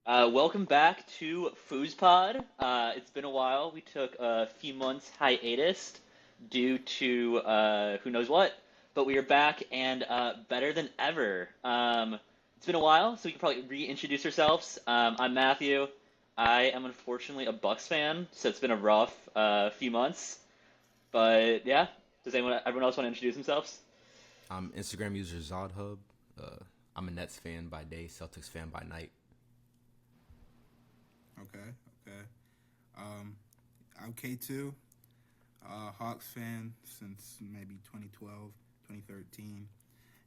Welcome back to Foospod. It's been a while. We took a few months hiatus due to who knows what, but we are back and better than ever. It's been a while, so we can probably reintroduce ourselves. I'm Matthew. I am unfortunately a Bucks fan, so it's been a rough few months. But yeah, everyone else want to introduce themselves? I'm Instagram user Ziad. I'm a Nets fan by day, Celtics fan by night. Okay, okay. Um, I'm K2, Hawks fan since maybe 2012, 2013,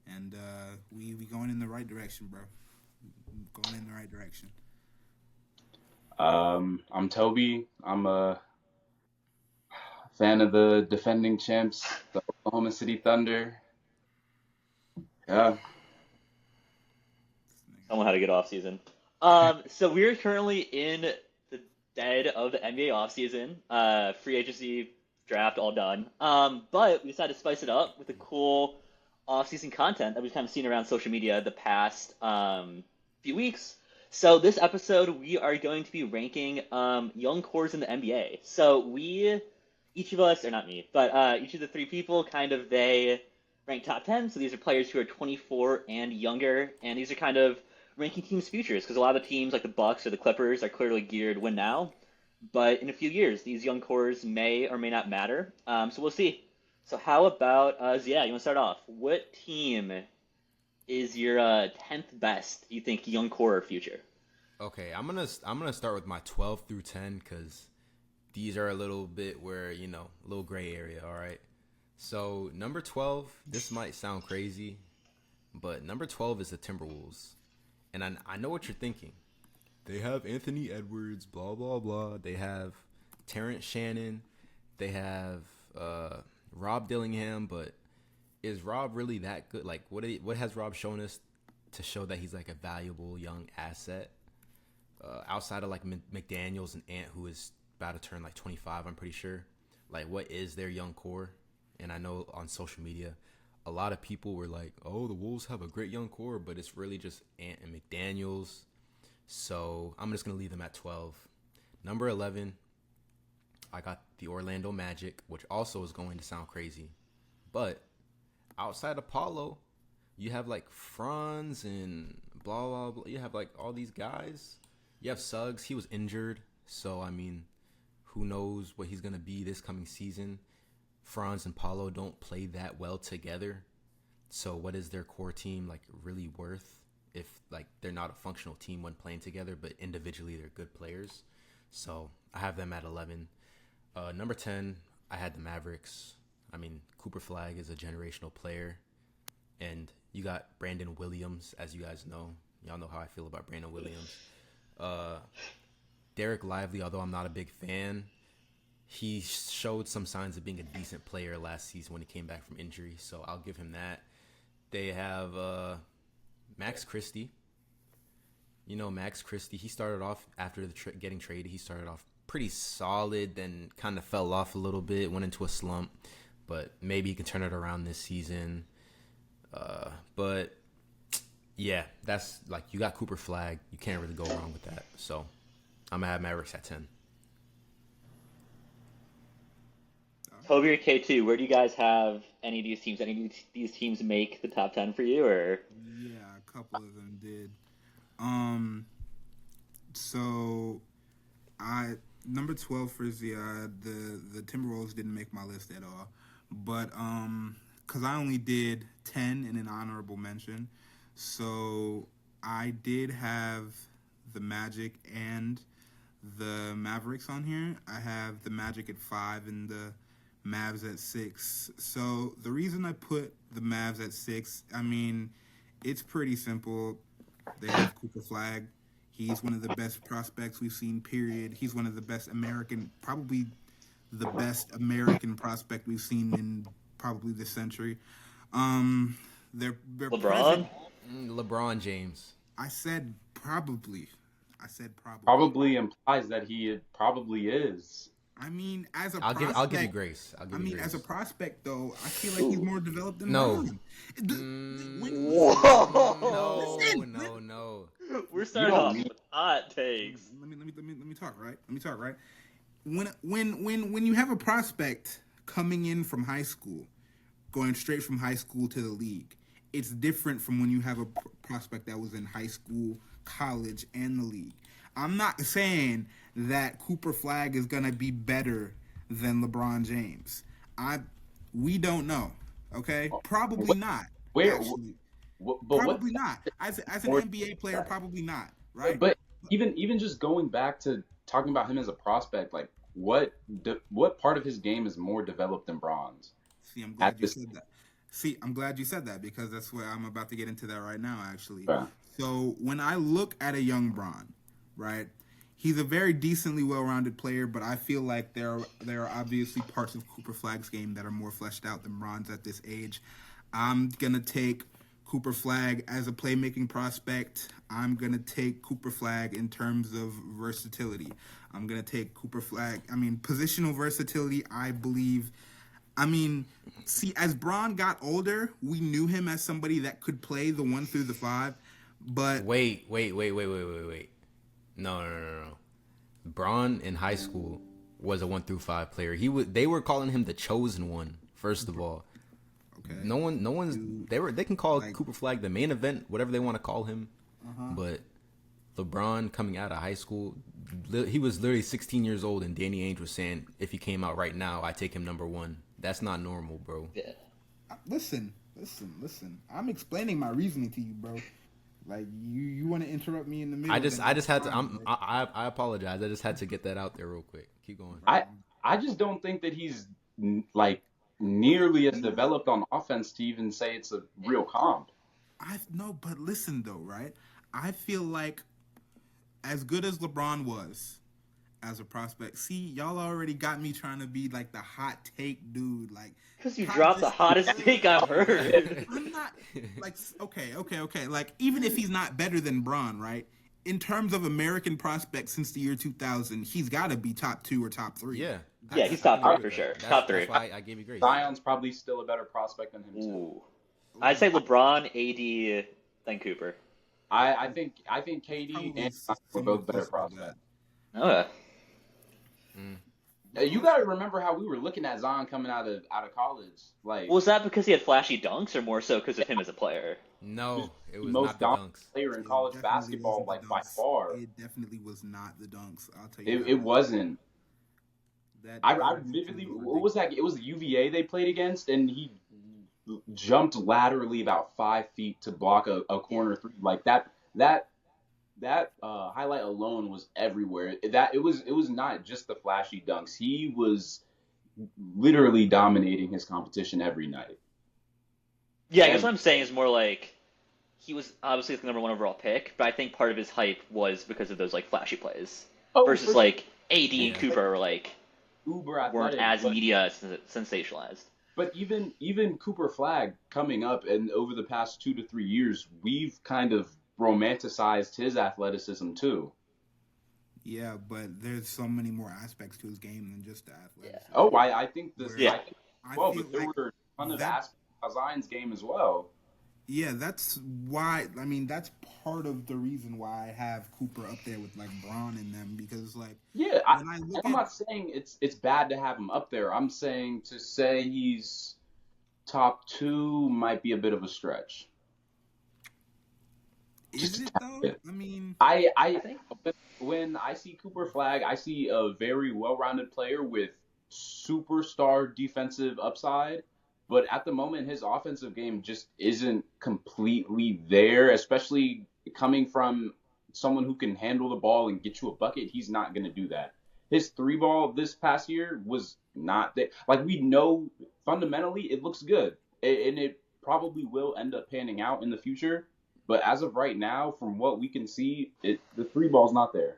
and we going in the right direction, bro. Going in the right direction. I'm Tobi. I'm a fan of the defending champs, the Oklahoma City Thunder. Yeah. Someone had a good off season. So we're currently in the dead of the NBA offseason. Free agency, draft, all done. But we decided to spice it up with the cool offseason content that we've kind of seen around social media the past few weeks. So this episode, we are going to be ranking young cores in the NBA. So each of us, or not me, but each of the three people, they rank top 10. So these are players who are 24 and younger, and these are kind of ranking teams' futures because a lot of the teams like the Bucks or the Clippers are clearly geared to win now, but in a few years these young cores may or may not matter. So we'll see. So how about Ziad? You want to start off? What team is your 10th best? You think young core future? Okay, I'm gonna start with my 12 through 10 because these are a little bit where a little gray area. All right, so number 12. This might sound crazy, but number 12 is the Timberwolves, and I know what you're thinking. They have Anthony Edwards, blah blah blah. They have Terrence Shannon. They have Rob Dillingham, but is Rob really that good? Like, what has Rob shown us to show that he's like a valuable young asset? Outside of like McDaniels and Ant, who is about to turn like 25, I'm pretty sure. Like, what is their young core? And I know on social media, a lot of people were like, "Oh, the Wolves have a great young core," but it's really just Ant and McDaniels. So I'm just gonna leave them at 12. Number 11, I got the Orlando Magic, which also is going to sound crazy, but outside of Paulo, you have like Franz and blah blah blah. You have like all these guys. You have Suggs. He was injured, so I mean, who knows what he's gonna be this coming season. Franz and Paulo don't play that well together, so what is their core team like really worth if like they're not a functional team when playing together, but individually they're good players? So I have them at 11. Number 10, I had the Mavericks. I mean, Cooper Flag is a generational player, and you got Brandon Williams, as you guys know. Y'all know how I feel about Brandon Williams. Derek Lively, although I'm not a big fan, he showed some signs of being a decent player last season when he came back from injury, so I'll give him that. They have Max Christie. You know, Max Christie, he started off after getting traded. He started off pretty solid, then kind of fell off a little bit, went into a slump, but maybe he can turn it around this season. But yeah, that's like, you got Cooper Flag. You can't really go wrong with that. So I'm going to have Mavericks at 10. Toby or K2, where do you guys have any of these teams? Any of these teams make the top 10 for you, or? Yeah, a couple of them did. Um, so I number 12 for Ziad. The Timberwolves didn't make my list at all, but because I only did 10 in an honorable mention, so I did have the Magic and the Mavericks on here. I have the Magic at 5 and the Mavs at 6. So the reason I put the Mavs at 6, I mean, it's pretty simple. They have Cooper Flag. He's one of the best prospects we've seen, period. He's one of the best probably the best American prospect we've seen in probably this century. Their LeBron? LeBron James. I said probably. I said probably. Probably implies that he probably is. I mean, as a I'll prospect, give you grace. as a prospect, though, I feel like he's more developed than No. LeBron. Whoa! No. We're You starting don't off. need Hot takes. Let me talk, right? Let me talk, right? When you have a prospect coming in from high school, going straight from high school to the league, it's different from when you have a prospect that was in high school, college, and the league. I'm not saying that Cooper Flag is gonna be better than LeBron James. We don't know. Okay, probably not. Where? Actually, But probably not. As an NBA player, probably not. Right? But even just going back to talking about him as a prospect, like what part of his game is more developed than Bron's? See, I'm glad you said that. See, I'm glad you said that because that's where I'm about to get into that right now, actually. Yeah. So when I look at a young Bron, right, he's a very decently well-rounded player, but I feel like there are obviously parts of Cooper Flag's game that are more fleshed out than Bron's at this age. I'm gonna take Cooper Flag as a playmaking prospect. I'm gonna take Cooper Flag in terms of versatility. I'm gonna take Cooper Flag. I mean, positional versatility. I believe. I mean, see, as Bron got older, we knew him as somebody that could play the 1 through the 5. But Wait. No. Bron in high school was a 1 through 5 player. They were calling him the chosen one. First of all, okay, no one's. They can call Cooper Flag the main event, whatever they want to call him. But LeBron coming out of high school, he was literally 16 years old, and Danny Ainge was saying, if he came out right now, I take him number 1. That's not normal, bro. Yeah. Listen. I'm explaining my reasoning to you, bro. Like you want to interrupt me in the middle? I just had to. I apologize. I just had to get that out there real quick. Keep going. I just don't think that he's like nearly as developed on offense to even say it's a real comp. No, but listen though, right? I feel like as good as LeBron was as a prospect, see, y'all already got me trying to be like the hot take dude, like Because you dropped the hottest take I've heard. I'm not like okay. Like even if he's not better than Bron, right? In terms of American prospects since the year 2000, he's got to be top 2 or top 3. Yeah. Yeah, he's top 3 for sure. Top 3. That's why I gave you grace. Zion's probably still a better prospect than him too. Ooh. I'd say LeBron, AD, then Cooper. I think KD and Zion were both better prospects. Okay. You gotta remember how we were looking at Zion coming out of college. Like, Was that because he had flashy dunks, or more so because of him as a player? No, it was most not the dominant dunks. player in college Definitely basketball, wasn't like the by dunks. far. It definitely was not the dunks. I'll tell you. It wasn't. That I vividly. What was that? It was the UVA they played against, and he jumped laterally about 5 feet to block a corner 3. Like that highlight alone was everywhere. It was not just the flashy dunks. He was literally dominating his competition every night. Yeah, I guess what I'm saying is more like he was obviously the number 1 overall pick, but I think part of his hype was because of those like flashy plays versus like AD and Cooper were like uber weren't athletic, as but, media sensationalized. But even Cooper Flag coming up, and over the past 2 to 3 years, we've kind of romanticized his athleticism too. Yeah, but there's so many more aspects to his game than just the athleticism. Yeah. Oh, I think this. Yeah. I think, well, but there were a ton of aspects of Zion's game as well. Yeah, that's why. I mean, that's part of the reason why I have Cooper up there with like Bron in them, because like I'm not saying it's bad to have him up there. I'm saying to say he's top 2 might be a bit of a stretch. Is it though? I mean, I think when I see Cooper Flag, I see a very well-rounded player with superstar defensive upside. But at the moment, his offensive game just isn't completely there, especially coming from someone who can handle the ball and get you a bucket. He's not going to do that. His 3-ball this past year was not there. Like, we know fundamentally it looks good, and it probably will end up panning out in the future. But as of right now, from what we can see, the 3-ball's not there.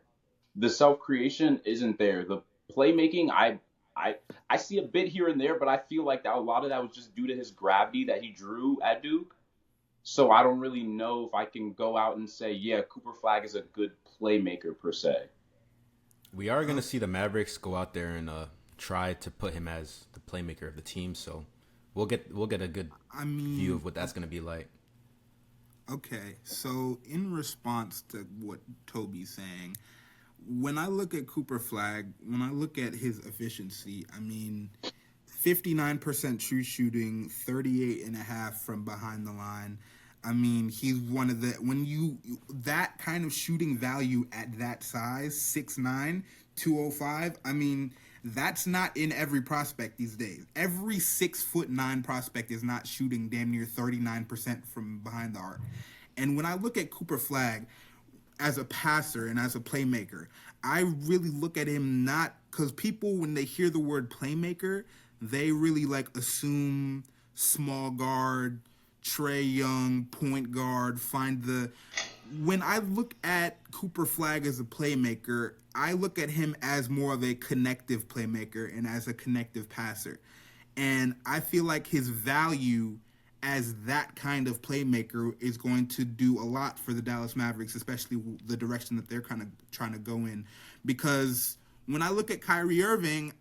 The self-creation isn't there. The playmaking, I see a bit here and there, but I feel like a lot of that was just due to his gravity that he drew at Duke. So I don't really know if I can go out and say, yeah, Cooper Flag is a good playmaker per se. We are going to see the Mavericks go out there and try to put him as the playmaker of the team. So we'll get a good view of what that's going to be like. Okay, so in response to what Toby's saying, when I look at Cooper Flag, when I look at his efficiency, I mean, 59% true shooting, 38.5 from behind the line. I mean, he's one of the when you that kind of shooting value at that size, 6'9", 205. I mean, that's not in every prospect these days. Every 6'9" prospect is not shooting damn near 39% from behind the arc. And when I look at Cooper Flag as a passer and as a playmaker, I really look at him not because people, when they hear the word playmaker, they really like assume small guard, Trey Young, point guard, find the. When I look at Cooper Flag as a playmaker, I look at him as more of a connective playmaker and as a connective passer. And I feel like his value as that kind of playmaker is going to do a lot for the Dallas Mavericks, especially the direction that they're kind of trying to go in. Because when I look at Kyrie Irving,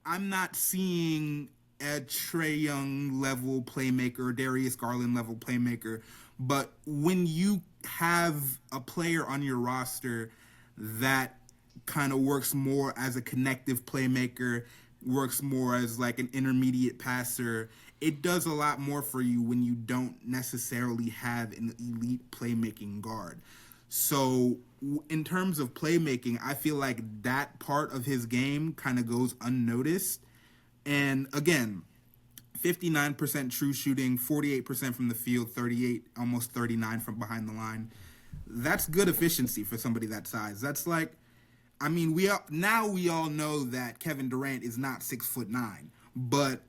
I'm not seeing a Trey Young level playmaker, Darius Garland level playmaker. But when you have a player on your roster that kind of works more as a connective playmaker, works more as like an intermediate passer, it does a lot more for you when you don't necessarily have an elite playmaking guard. So in terms of playmaking, I feel like that part of his game kind of goes unnoticed. And again, 59% true shooting, 48% from the field, 38, almost 39 from behind the line. That's good efficiency for somebody that size. That's like, I mean, we all know that Kevin Durant is not 6'9", but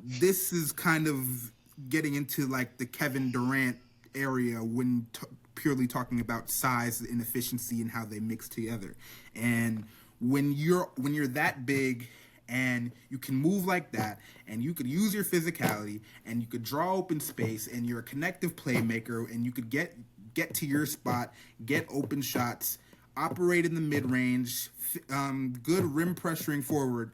this is kind of getting into like the Kevin Durant area when purely talking about size and efficiency and how they mix together. And when you're that big and you can move like that and you could use your physicality and you could draw open space and you're a connective playmaker and you could get to your spot, get open shots, operate in the mid-range, good rim pressuring forward.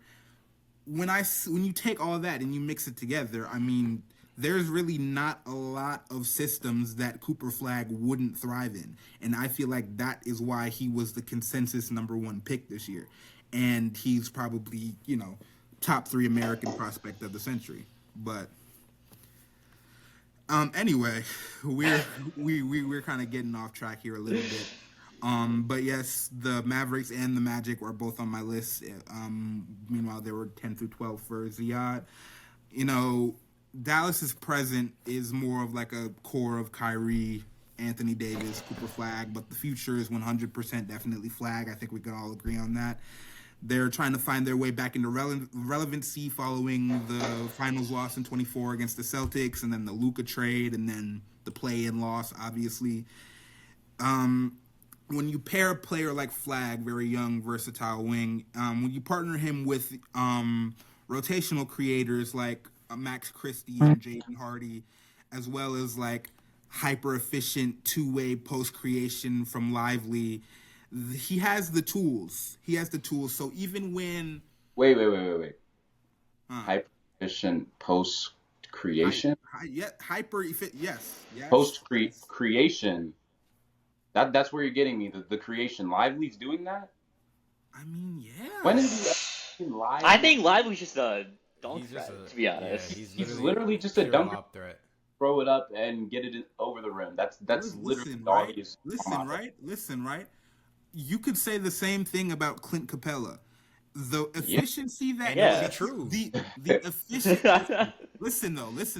When you take all that and you mix it together, I mean, there's really not a lot of systems that Cooper Flag wouldn't thrive in. And I feel like that is why he was the consensus number one pick this year. And he's probably, top 3 American prospect of the century. But anyway, we're kind of getting off track here a little bit. But yes, the Mavericks and the Magic were both on my list. Meanwhile, there were 10 through 12 for Ziad. Dallas's present is more of like a core of Kyrie, Anthony Davis, Cooper Flag, but the future is 100% definitely Flag. I think we can all agree on that. They're trying to find their way back into relevancy following the finals loss in 24 against the Celtics, and then the Luka trade, and then the play-in loss, obviously. When you pair a player like Flag, very young, versatile wing, when you partner him with rotational creators like Max Christie and Jaden Hardy, as well as like hyper-efficient two-way post-creation from Lively, he has the tools. So even when... Wait. Hyper efficient post creation? Hyper efficient, yes. Post creation. That's where you're getting me. The creation. Lively's doing that? I mean, yeah. When is he Lively? I think Lively's just a dunk threat, to be honest. Yeah, he's literally just a dunk threat. Throw it up and get it over the rim. That's literally all he is. Listen, right? You could say the same thing about Clint Capella. The efficiency true. The efficiency. Listen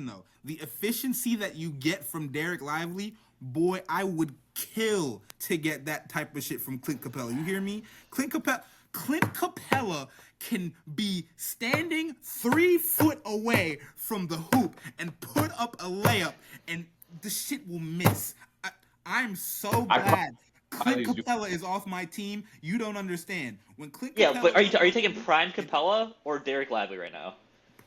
though. The efficiency that you get from Derek Lively, boy, I would kill to get that type of shit from Clint Capella. You hear me? Clint Capella can be standing 3 foot away from the hoop and put up a layup, and the shit will miss. I'm so glad Clint Capella is off my team. You don't understand. When Clint Capella, but are you taking Prime Capella or Derek Lively right now?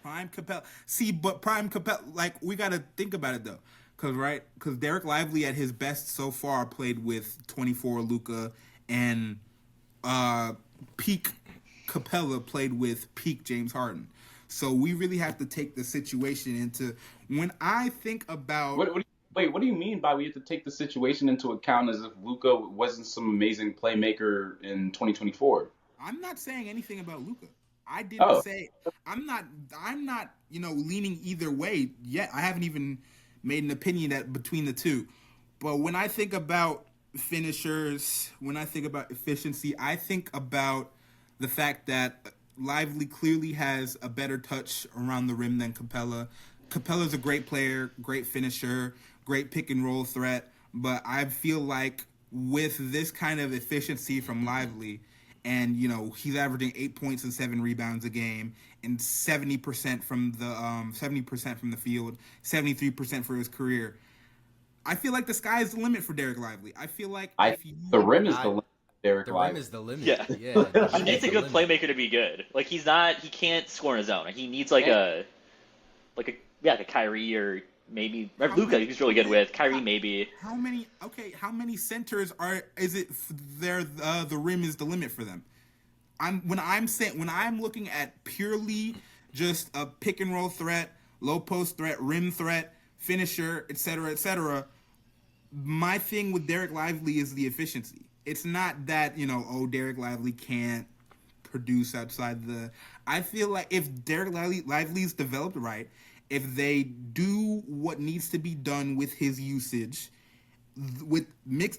Prime Capella. See, but Prime Capella, like, we got to think about it, though. Because Derek Lively at his best so far played with 24 Luka, and peak Capella played with peak James Harden. So we really have to take the situation into... When I think about... What do you Wait, what do you mean by we have to take the situation into account as if Luka wasn't some amazing playmaker in 2024? I'm not saying anything about Luca. I didn't Oh, say I'm not, leaning either way yet. I haven't even made an opinion that between the two. But when I think about finishers, when I think about efficiency, I think about the fact that Lively clearly has a better touch around the rim than Capella. Capella's a great player, great finisher, great pick and roll threat, but I feel like with this kind of efficiency from Lively, and he's averaging 8 points and 7 rebounds a game, and 70% from the 70% from the field, 73% for his career. I feel like the sky is the limit for Derek Lively. I feel like I if you the rim is the I limit, Derek The rim Lively. is the limit. Yeah. Yeah, the He rim is needs a the good limit. playmaker to be good. Like he can't score on his own. He needs like a like a Kyrie or maybe or Luka. He's really good with Kyrie maybe. how many centers is it there the rim is the limit for them? When I'm looking at purely just a pick and roll threat, low post threat, rim threat, finisher, etc., etc. My thing with Derek Lively is the efficiency. It's not that Derek Lively can't produce outside the. I feel like if Derek Lively's developed right, if they do what needs to be done with his usage,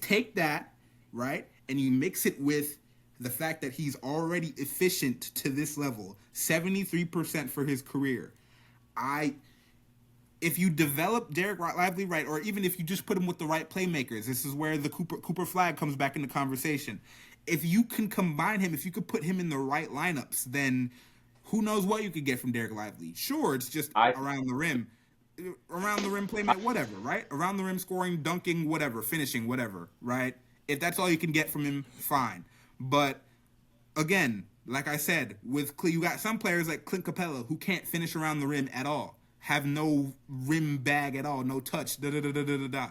take that right, and you mix it with the fact that he's already efficient to this level, 73% for his career. If you develop Derek Lively right, or even if you just put him with the right playmakers, this is where the Cooper flag comes back into conversation. If you can combine him, if you could put him in the right lineups, then who knows what you could get from Derek Lively. Sure, it's just I around the rim playmaker, whatever, right? Around the rim scoring, dunking, whatever, finishing, whatever, right? If that's all you can get from him, fine. But again, like I said, you got some players like Clint Capella who can't finish around the rim at all, have no rim bag at all, no touch, da da da da da da da.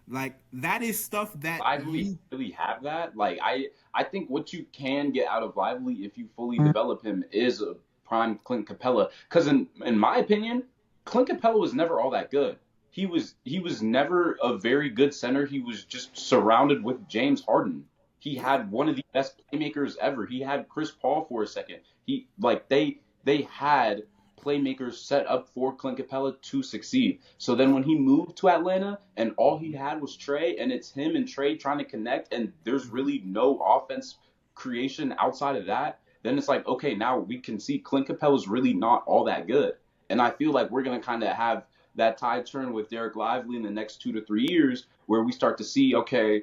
Like that is stuff that Lively you. really have that. Like I think what you can get out of Lively if you fully develop him is a prime Clint Capella. Because in my opinion, Clint Capella was never all that good. He was never a very good center. He was just surrounded with James Harden. He had one of the best playmakers ever. He had Chris Paul for a second. They had playmakers set up for Clint Capella to succeed. So then when he moved to Atlanta and all he had was Trey, and it's him and Trey trying to connect, and there's really no offense creation outside of that, then it's like, okay, now we can see Clint Capella's really not all that good. And I feel like we're going to kind of have that tide turn with Derek Lively in the next 2 to 3 years where we start to see, okay,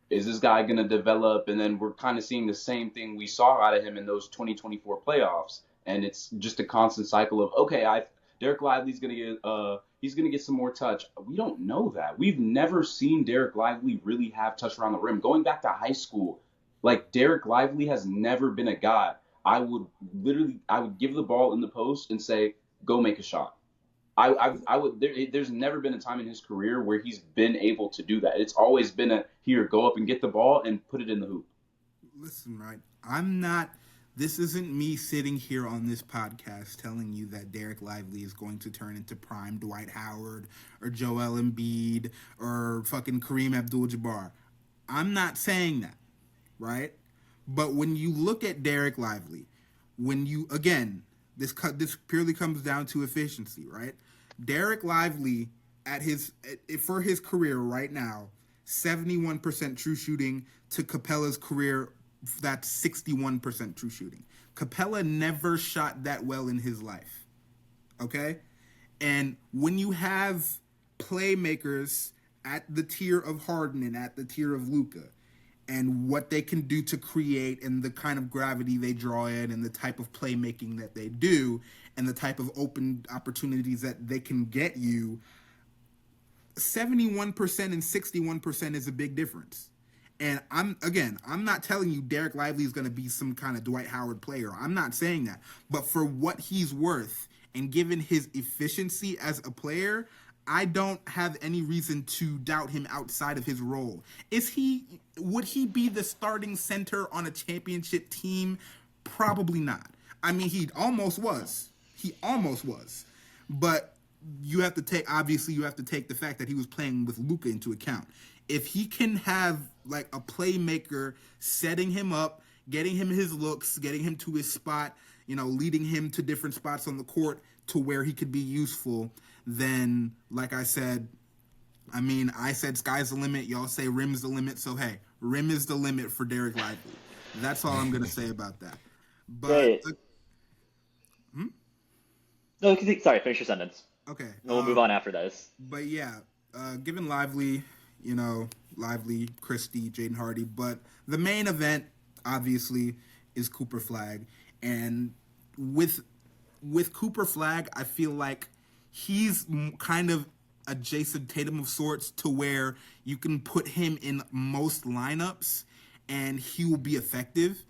is this guy going to develop? And then we're kind of seeing the same thing we saw out of him in those 2024 playoffs. And it's just a constant cycle of, okay, Derek Lively's going to he's going to get some more touch. We don't know that. We've never seen Derek Lively really have touch around the rim. Going back to high school, like Derek Lively has never been a guy. I would give the ball in the post and say, go make a shot. I would. There's never been a time in his career where he's been able to do that. It's always been here, go up and get the ball and put it in the hoop. Listen, right? I'm not. This isn't me sitting here on this podcast telling you that Derek Lively is going to turn into prime Dwight Howard or Joel Embiid or fucking Kareem Abdul-Jabbar. I'm not saying that, right? But when you look at Derek Lively, this purely comes down to efficiency, right? Derek Lively for his career right now, 71% true shooting to Capella's career. That's 61% true shooting. Capella never shot that well in his life. Okay? And when you have playmakers at the tier of Harden and at the tier of Luka, and what they can do to create and the kind of gravity they draw in and the type of playmaking that they do and the type of open opportunities that they can get you, 71% and 61% is a big difference. And I'm not telling you Derek Lively is going to be some kind of Dwight Howard player. I'm not saying that. But for what he's worth and given his efficiency as a player, I don't have any reason to doubt him outside of his role. Would he be the starting center on a championship team? Probably not. I mean, he almost was. But you have to take the fact that he was playing with Luka into account. If he can have like a playmaker setting him up, getting him his looks, getting him to his spot, leading him to different spots on the court to where he could be useful, then like I said, I said sky's the limit. Y'all say rim's the limit. So hey, rim is the limit for Derek Lively. That's all I'm gonna say about that. But Great. No, sorry, finish your sentence. Okay. We'll move on after this. But yeah, given Lively, Lively, Christie, Jaden Hardy, but the main event obviously is Cooper Flagg, and with Cooper Flagg, I feel like he's kind of a Jason Tatum of sorts, to where you can put him in most lineups and he will be effective,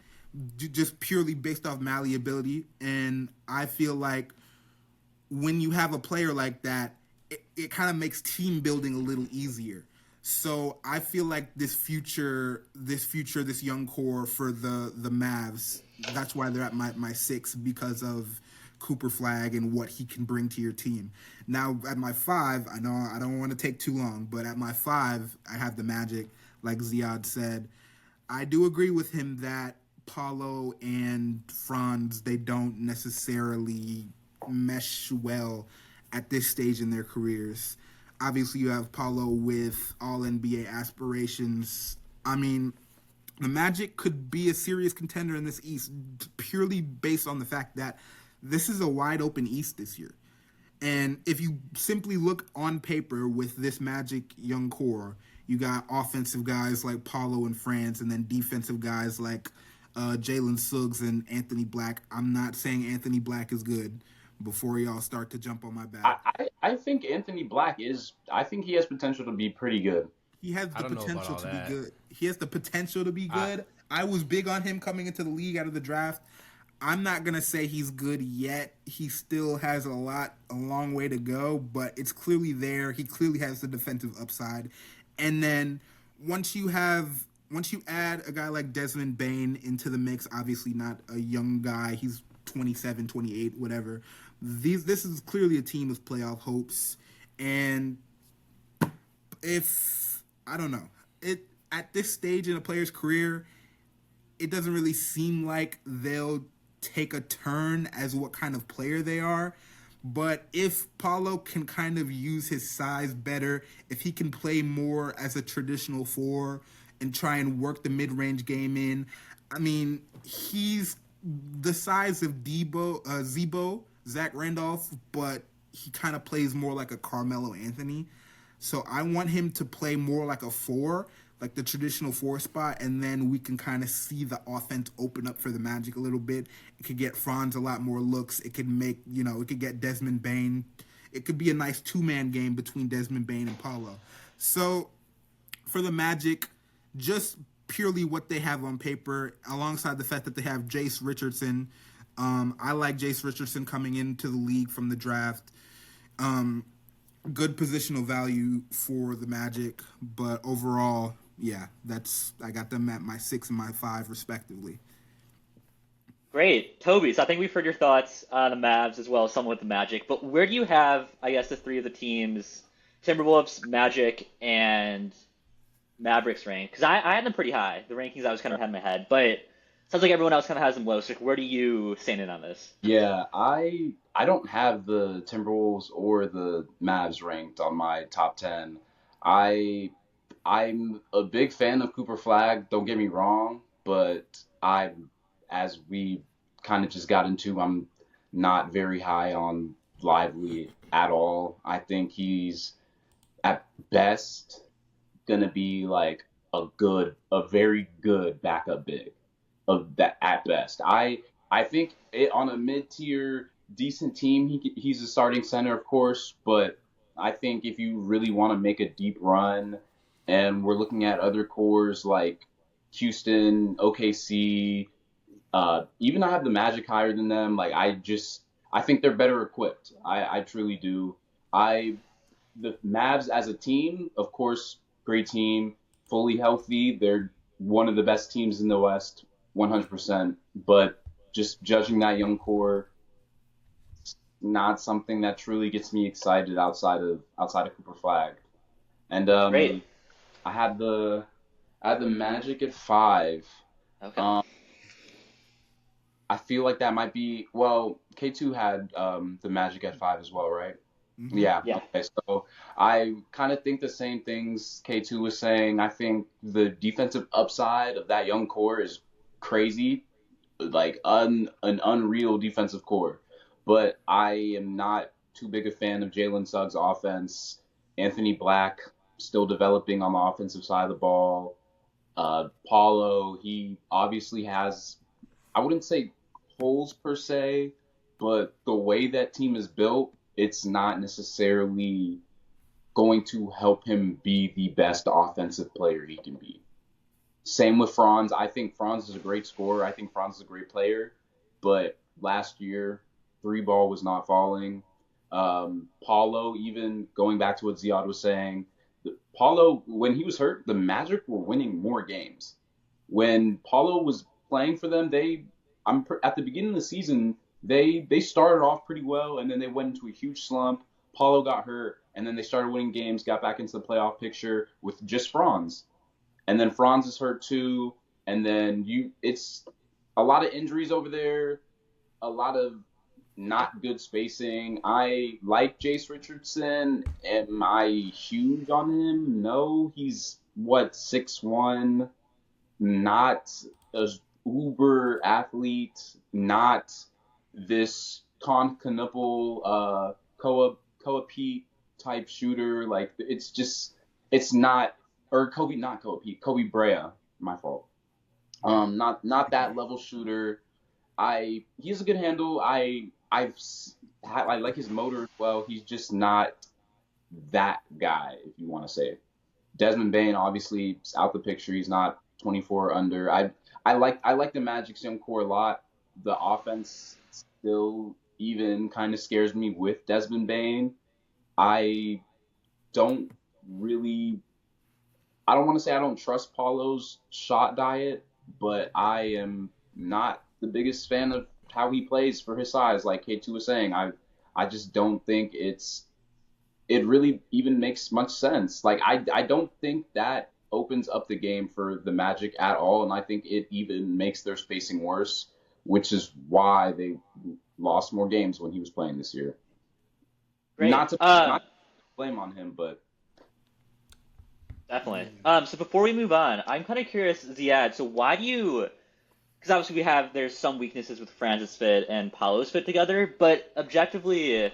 just purely based off malleability. And I feel like when you have a player like that, it kind of makes team building a little easier. So I feel like this young core for the Mavs, that's why they're at my 6, because of Cooper Flagg and what he can bring to your team. Now at my 5, I know I don't want to take too long, but at my 5, I have the Magic. Like Ziad said, I do agree with him that Paulo and Franz, they don't necessarily mesh well at this stage in their careers. Obviously, you have Paulo with all-NBA aspirations. The Magic could be a serious contender in this East purely based on the fact that this is a wide-open East this year. And if you simply look on paper with this Magic young core, you got offensive guys like Paulo and Franz, and then defensive guys like Jalen Suggs and Anthony Black. I'm not saying Anthony Black is good, before y'all start to jump on my back. I think Anthony Black I think he has potential to be pretty good. He has the potential to be good. He has the potential to be good. I was big on him coming into the league out of the draft. I'm not going to say he's good yet. He still has a long way to go, but it's clearly there. He clearly has the defensive upside. And then once you add a guy like Desmond Bane into the mix, obviously not a young guy. He's 27, 28, whatever. This is clearly a team with playoff hopes. And I don't know, at this stage in a player's career, it doesn't really seem like they'll take a turn as what kind of player they are. But if Paulo can kind of use his size better, if he can play more as a traditional 4 and try and work the mid-range game in, he's the size of Zebo, Zach Randolph, but he kind of plays more like a Carmelo Anthony. So I want him to play more like a 4, like the traditional 4 spot, and then we can kind of see the offense open up for the Magic a little bit. It could get Franz a lot more looks. It could it could get Desmond Bane. It could be a nice 2-man game between Desmond Bane and Paulo. So for the Magic, just purely what they have on paper, alongside the fact that they have Jace Richardson. I like Jace Richardson coming into the league from the draft. Good positional value for the Magic, but overall, yeah, I got them at my 6 and my 5 respectively. Great. Tobi, so I think we've heard your thoughts on the Mavs as well as some with the Magic, but where do you have, I guess, the 3 of the teams, Timberwolves, Magic, and Mavericks ranked? Because I had them pretty high, the rankings I was kind of had in my head, but sounds like everyone else kind of has them low. So where do you stand in on this? Yeah, I don't have the Timberwolves or the Mavs ranked on my top 10. I'm a big fan of Cooper Flagg, don't get me wrong, but as we kind of just got into, I'm not very high on Lively at all. I think he's at best gonna be like a very good backup big. Of that at best. I think on a mid-tier decent team, he's a starting center, of course, but I think if you really want to make a deep run, and we're looking at other cores like Houston, OKC, even I have the Magic higher than them. Like I think they're better equipped. I truly do. The Mavs as a team, of course, great team, fully healthy. They're one of the best teams in the West. 100%, but just judging that young core, not something that truly gets me excited outside of Cooper Flag. And Great. I had the I had the Magic at 5. Okay. Um, I feel like that might be well. K2 had the Magic at 5 as well, right? Mm-hmm. Yeah. Yeah. Okay. So I kind of think the same things K2 was saying. I think the defensive upside of that young core is crazy, like an unreal defensive core. But I am not too big a fan of Jalen Suggs' offense. Anthony Black still developing on the offensive side of the ball. Paulo, he obviously has, I wouldn't say holes per se, but the way that team is built, it's not necessarily going to help him be the best offensive player he can be. Same with Franz. I think Franz is a great scorer. I think Franz is a great player. But last year, three ball was not falling. Paulo, even going back to what Ziad was saying, Paulo, when he was hurt, the Magic were winning more games. When Paulo was playing for them, at the beginning of the season, they started off pretty well, and then they went into a huge slump. Paulo got hurt, and then they started winning games, got back into the playoff picture with just Franz. And then Franz is hurt too. And then it's a lot of injuries over there, a lot of not good spacing. I like Jace Richardson. Am I huge on him? No, he's what, 6'1", not a uber athlete, not this Koa Pete type shooter. Like it's not, or Kobe, not Kobe Pete, Kobe Brea, my fault. Not that level shooter. He has a good handle. I like his motor as well. He's just not that guy, if you want to say it. Desmond Bain obviously is out the picture. He's not 24 under. I like the Magic's young core a lot. The offense still even kind of scares me with Desmond Bain. I don't really. I don't want to say I don't trust Paulo's shot diet, but I am not the biggest fan of how he plays for his size. Like K2 was saying, I just don't think it really even makes much sense. Like I don't think that opens up the game for the Magic at all, and I think it even makes their spacing worse, which is why they lost more games when he was playing this year. Great. Not to blame on him, but Definitely. So before we move on, I'm kind of curious, Ziad. So why do you? Because obviously there's some weaknesses with Francis fit and Paulo's fit together, but objectively,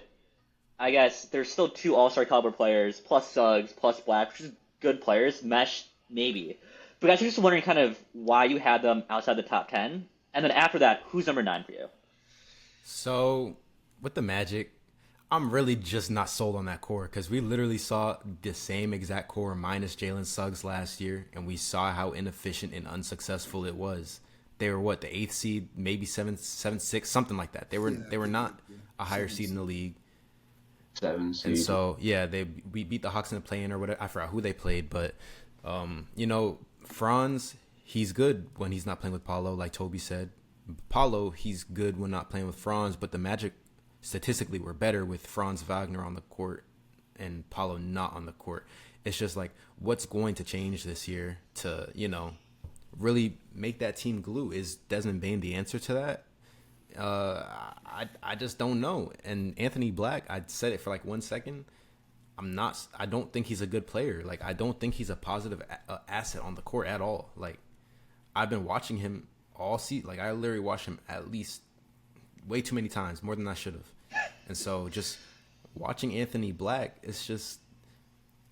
I guess there's still two All-Star caliber players plus Suggs plus Black, which is good players. Mesh maybe, but guys, I'm just wondering kind of why you had them outside the top 10, and then after that, who's number 9 for you? So with the Magic, I'm really just not sold on that core because we literally saw the same exact core minus Jalen Suggs last year, and we saw how inefficient and unsuccessful it was. They were what, the 8th seed, maybe 7-6, something like that. They were not a higher seed in the league. 7 seed. And so we beat the Hawks in the play-in or whatever. I forgot who they played, but Franz, he's good when he's not playing with Paulo, like Tobi said. Paulo, he's good when not playing with Franz, but the Magic statistically were better with Franz Wagner on the court and Paulo not on the court. It's just like, what's going to change this year to, really make that team glue? Is Desmond Bain the answer to that? I just don't know. And Anthony Black, I said it for like 1 second. I don't think he's a good player. Like, I don't think he's a positive asset on the court at all. Like, I've been watching him all season. Like, I literally watched him at least way too many times, more than I should have. And so just watching Anthony Black, it's just,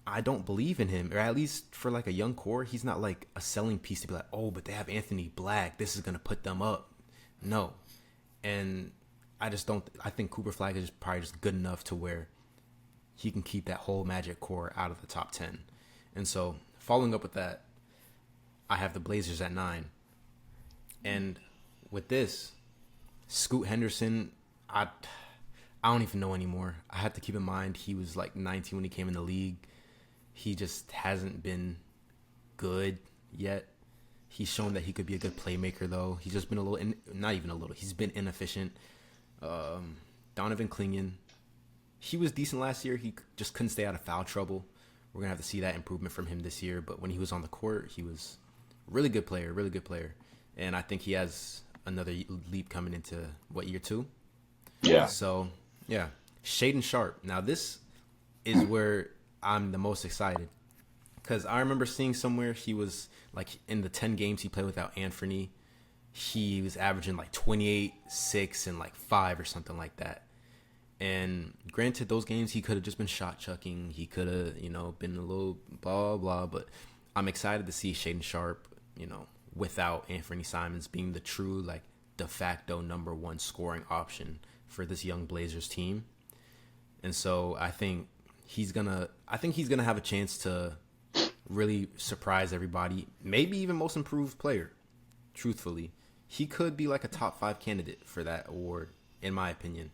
I don't believe in him, or at least for like a young core, he's not like a selling piece to be like, oh, but they have Anthony Black, this is going to put them up. No. And I just don't, I think Cooper Flag is probably just good enough to where he can keep that whole Magic core out of the top 10. And so following up with that, I have the Blazers at 9. And with this, Scoot Henderson, I don't even know anymore. I have to keep in mind he was like 19 when he came in the league. He just hasn't been good yet. He's shown that he could be a good playmaker, though. He's just been not even a little. He's been inefficient. Donovan Clingan. He was decent last year. He just couldn't stay out of foul trouble. We're going to have to see that improvement from him this year. But when he was on the court, he was really good player, really good player. And I think he has another leap coming into, year 2? Yeah. So, yeah. Shaden Sharp. Now, this is where I'm the most excited. Because I remember seeing somewhere he was, like, in the 10 games he played without Anthony, he was averaging, like, 28, 6, and, like, 5 or something like that. And granted, those games he could have just been shot chucking. He could have, been a little blah, blah. But I'm excited to see Shaden Sharp, without Anthony Simons being the true, like, de facto number 1 scoring option for this young Blazers team. And so I think he's gonna have a chance to really surprise everybody. Maybe even most improved player. Truthfully, he could be like a top 5 candidate for that award, in my opinion.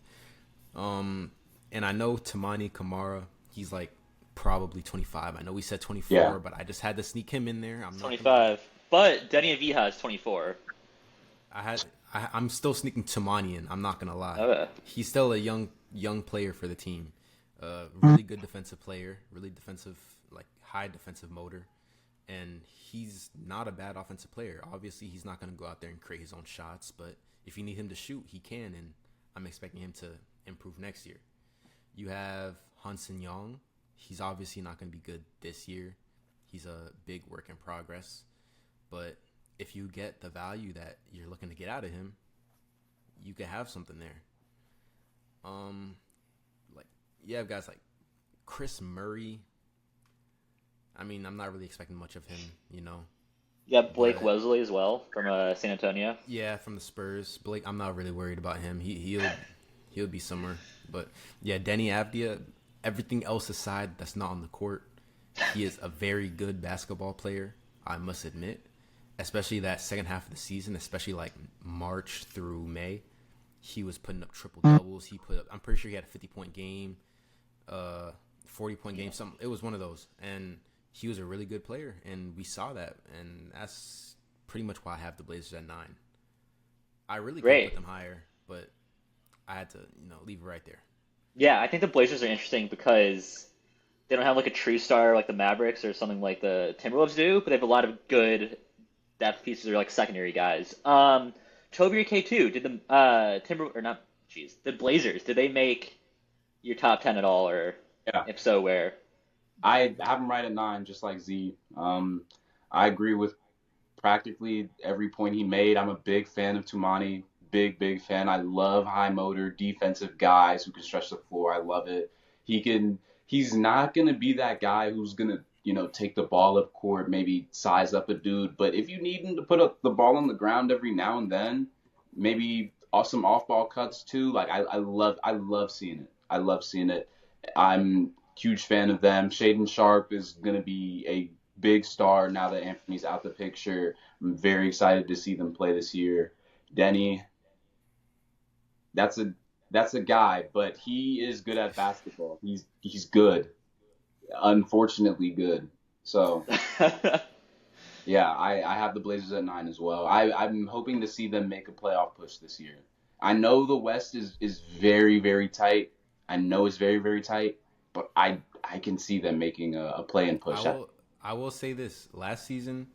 And I know Tamani Kamara, he's like probably 25. I know we said 24, but I just had to sneak him in there. I'm 25. But Denny Avija is 24. I'm still sneaking Tamani in. I'm not gonna lie. Okay. He's still a young player for the team. Really good defensive player. Really defensive, like high defensive motor. And he's not a bad offensive player. Obviously, he's not gonna go out there and create his own shots. But if you need him to shoot, he can. And I'm expecting him to improve next year. You have Hudson Young. He's obviously not going to be good this year. He's a big work in progress. But if you get the value that you're looking to get out of him, you could have something there. You have guys like Chris Murray. I mean, I'm not really expecting much of him, You got Blake Wesley as well from San Antonio. Yeah, from the Spurs. Blake, I'm not really worried about him. He'll be somewhere. But yeah, Denny Avdia, everything else aside that's not on the court, he is a very good basketball player, I must admit. Especially that second half of the season, especially like March through May. He was putting up triple doubles. I'm pretty sure he had a 50-point game, 40-point game, something. It was one of those. And he was a really good player, and we saw that. And that's pretty much why I have the Blazers at 9. I really could put them higher, but I had to, leave it right there. Yeah, I think the Blazers are interesting because they don't have like a true star like the Mavericks or something like the Timberwolves do, but they have a lot of good depth pieces or like secondary guys. Tobi or K2, did the Blazers, did they make your top 10 at all, or if so, where? I have them right at 9, just like Z. I agree with practically every point he made. I'm a big fan of Tumani. Big fan. I love high motor defensive guys who can stretch the floor. I love it. He's not going to be that guy who's going to, take the ball up court, maybe size up a dude. But if you need him to put up the ball on the ground every now and then, maybe some off-ball cuts too. Like I love seeing it. I love seeing it. I'm a huge fan of them. Shaden Sharp is going to be a big star now that Anthony's out the picture. I'm very excited to see them play this year. Denny, that's a guy, but he is good at basketball. He's good. Unfortunately good. So yeah, I have the Blazers at 9 as well. I'm hoping to see them make a playoff push this year. I know the West is very, very tight. I know it's very, very tight, but I can see them making a play-in push. I will say this: last season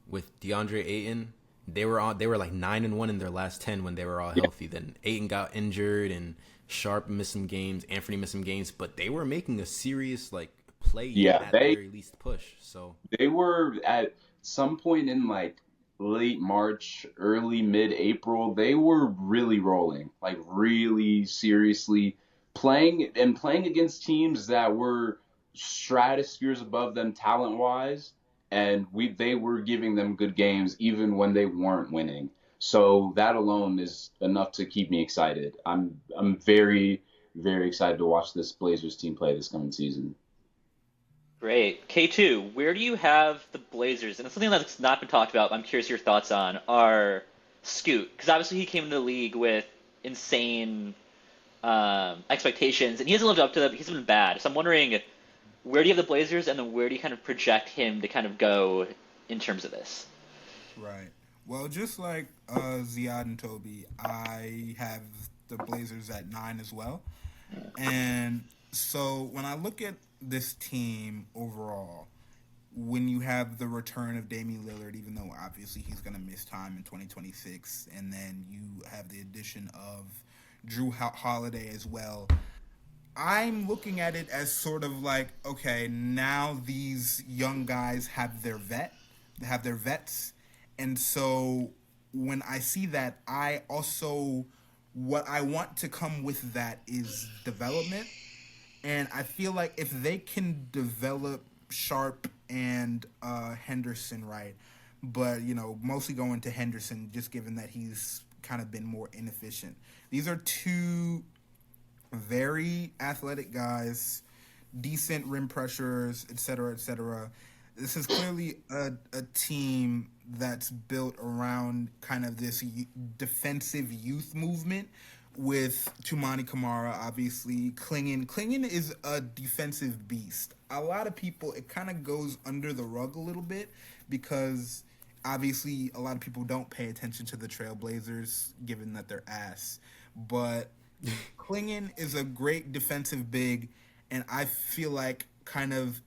with DeAndre Ayton, they were like 9-1 in their last 10 when they were all healthy. Then Ayton got injured and Sharp missed some games, Anthony missed some games, but they were making a serious like play at the very least push. So they were at some point in like late March, early mid-April, they were really rolling, like really seriously playing against teams that were stratospheres above them talent-wise, and they were giving them good games even when they weren't winning. So that alone is enough to keep me excited. I'm very, very excited to watch this Blazers team play this coming season. Great. K2, where do you have the Blazers? And it's something that's not been talked about, but I'm curious your thoughts on, are Scoot. Because obviously he came into the league with insane expectations, and he hasn't lived up to them. He's been bad. So I'm wondering, where do you have the Blazers, and then where do you kind of project him to kind of go in terms of this? Right. Well, just like Ziad and Tobi, I have the Blazers at 9 as well. And so when I look at this team overall, when you have the return of Damian Lillard, even though obviously he's going to miss time in 2026, and then you have the addition of Drew Holiday as well, I'm looking at it as sort of like, okay, now these young guys have their vets, and so when I see that, what I want to come with that is development, and I feel like if they can develop Sharp and Henderson right, but mostly going to Henderson just given that he's kind of been more inefficient. These are two very athletic guys, decent rim pressures, etc., etc. This is clearly a team that's built around kind of this defensive youth movement with Toumani Camara, obviously. Clingan is a defensive beast. A lot of people, it kind of goes under the rug a little bit because obviously a lot of people don't pay attention to the Trailblazers given that they're ass. But Clingan is a great defensive big, and I feel like kind of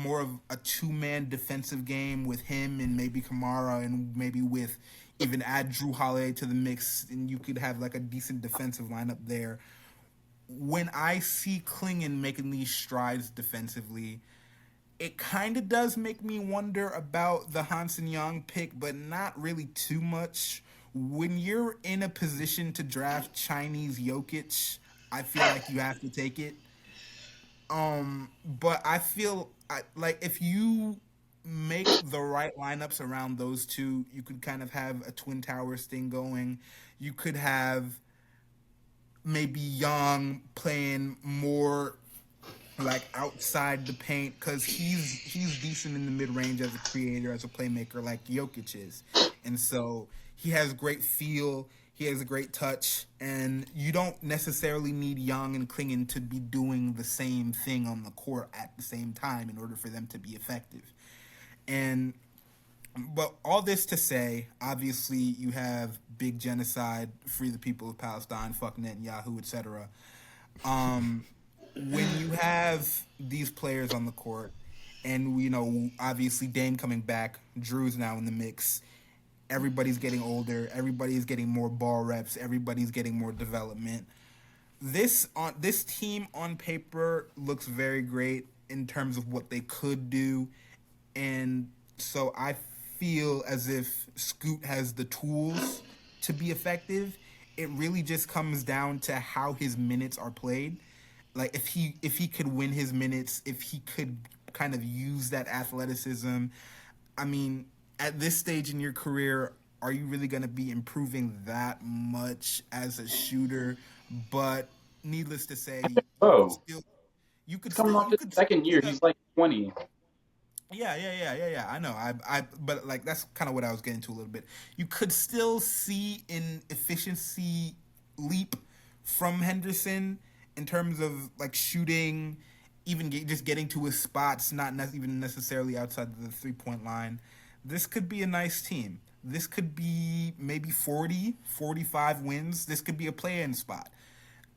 more of a two-man defensive game with him and maybe Kamara and maybe with even add Drew Holiday to the mix, and you could have like a decent defensive lineup there. When I see Clingan making these strides defensively, it kind of does make me wonder about the Hansen Young pick, but not really too much. When you're in a position to draft Chinese Jokic, I feel like you have to take it. But I feel like if you make the right lineups around those two, you could kind of have a Twin Towers thing going. You could have maybe Young playing more like outside the paint because he's decent in the mid-range as a creator, as a playmaker like Jokic is. And so he has great feel, he has a great touch, and you don't necessarily need Young and Clingan to be doing the same thing on the court at the same time in order for them to be effective. But all this to say, obviously you have big genocide, free the people of Palestine, fuck Netanyahu, etc. When you have these players on the court, and obviously Dame coming back, Drew's now in the mix. Everybody's getting older. Everybody's getting more ball reps. Everybody's getting more development. This team on paper looks very great in terms of what they could do, and so I feel as if Scoot has the tools to be effective. It really just comes down to how his minutes are played. Like if he could win his minutes, if he could kind of use that athleticism. I mean, at this stage in your career, are you really going to be improving that much as a shooter? But needless to say, you could coming off his second year. He's like 20. Yeah. I know. But like that's kind of what I was getting to a little bit. You could still see an efficiency leap from Henderson in terms of like shooting, even just getting to his spots, not even necessarily outside the 3-point line. This could be a nice team. This could be maybe 40, 45 wins. This could be a play-in spot.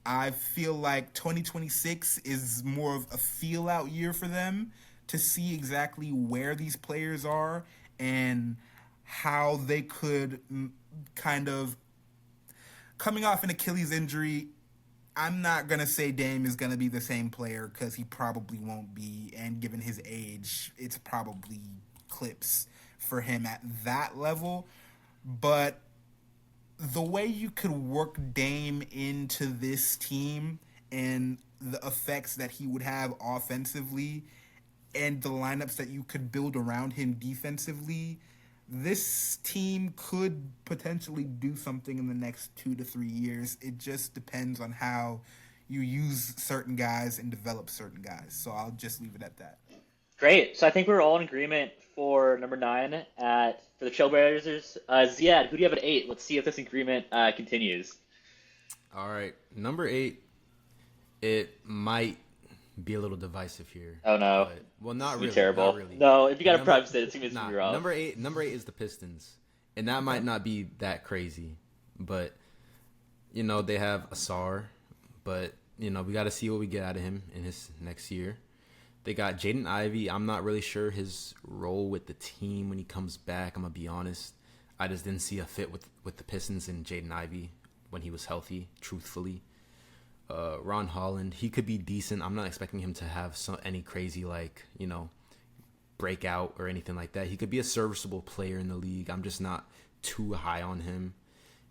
I feel like 2026 is more of a feel-out year for them to see exactly where these players are and how they could kind of, coming off an Achilles injury, I'm not going to say Dame is going to be the same player because he probably won't be, and given his age, it's probably clips for him at that level. But the way you could work Dame into this team and the effects that he would have offensively and the lineups that you could build around him defensively, this team could potentially do something in the next 2 to 3 years. It just depends on how you use certain guys and develop certain guys. So I'll just leave it at that. Great. So I think we're all in agreement for number 9 for the Trailblazers. Ziad, who do you have at 8? Let's see if this agreement continues. All right, number 8. It might be a little divisive here. Oh no! Well, not really. Terrible. Not really. No, if you got to preface it, it's gonna be rough. Number 8 is the Pistons, and that might not be that crazy, but they have Asar, but we got to see what we get out of him in his next year. They got Jaden Ivey. I'm not really sure his role with the team when he comes back. I'm gonna be honest. I just didn't see a fit with the Pistons and Jaden Ivey when he was healthy. Truthfully, Ron Holland, he could be decent. I'm not expecting him to have any crazy breakout or anything like that. He could be a serviceable player in the league. I'm just not too high on him.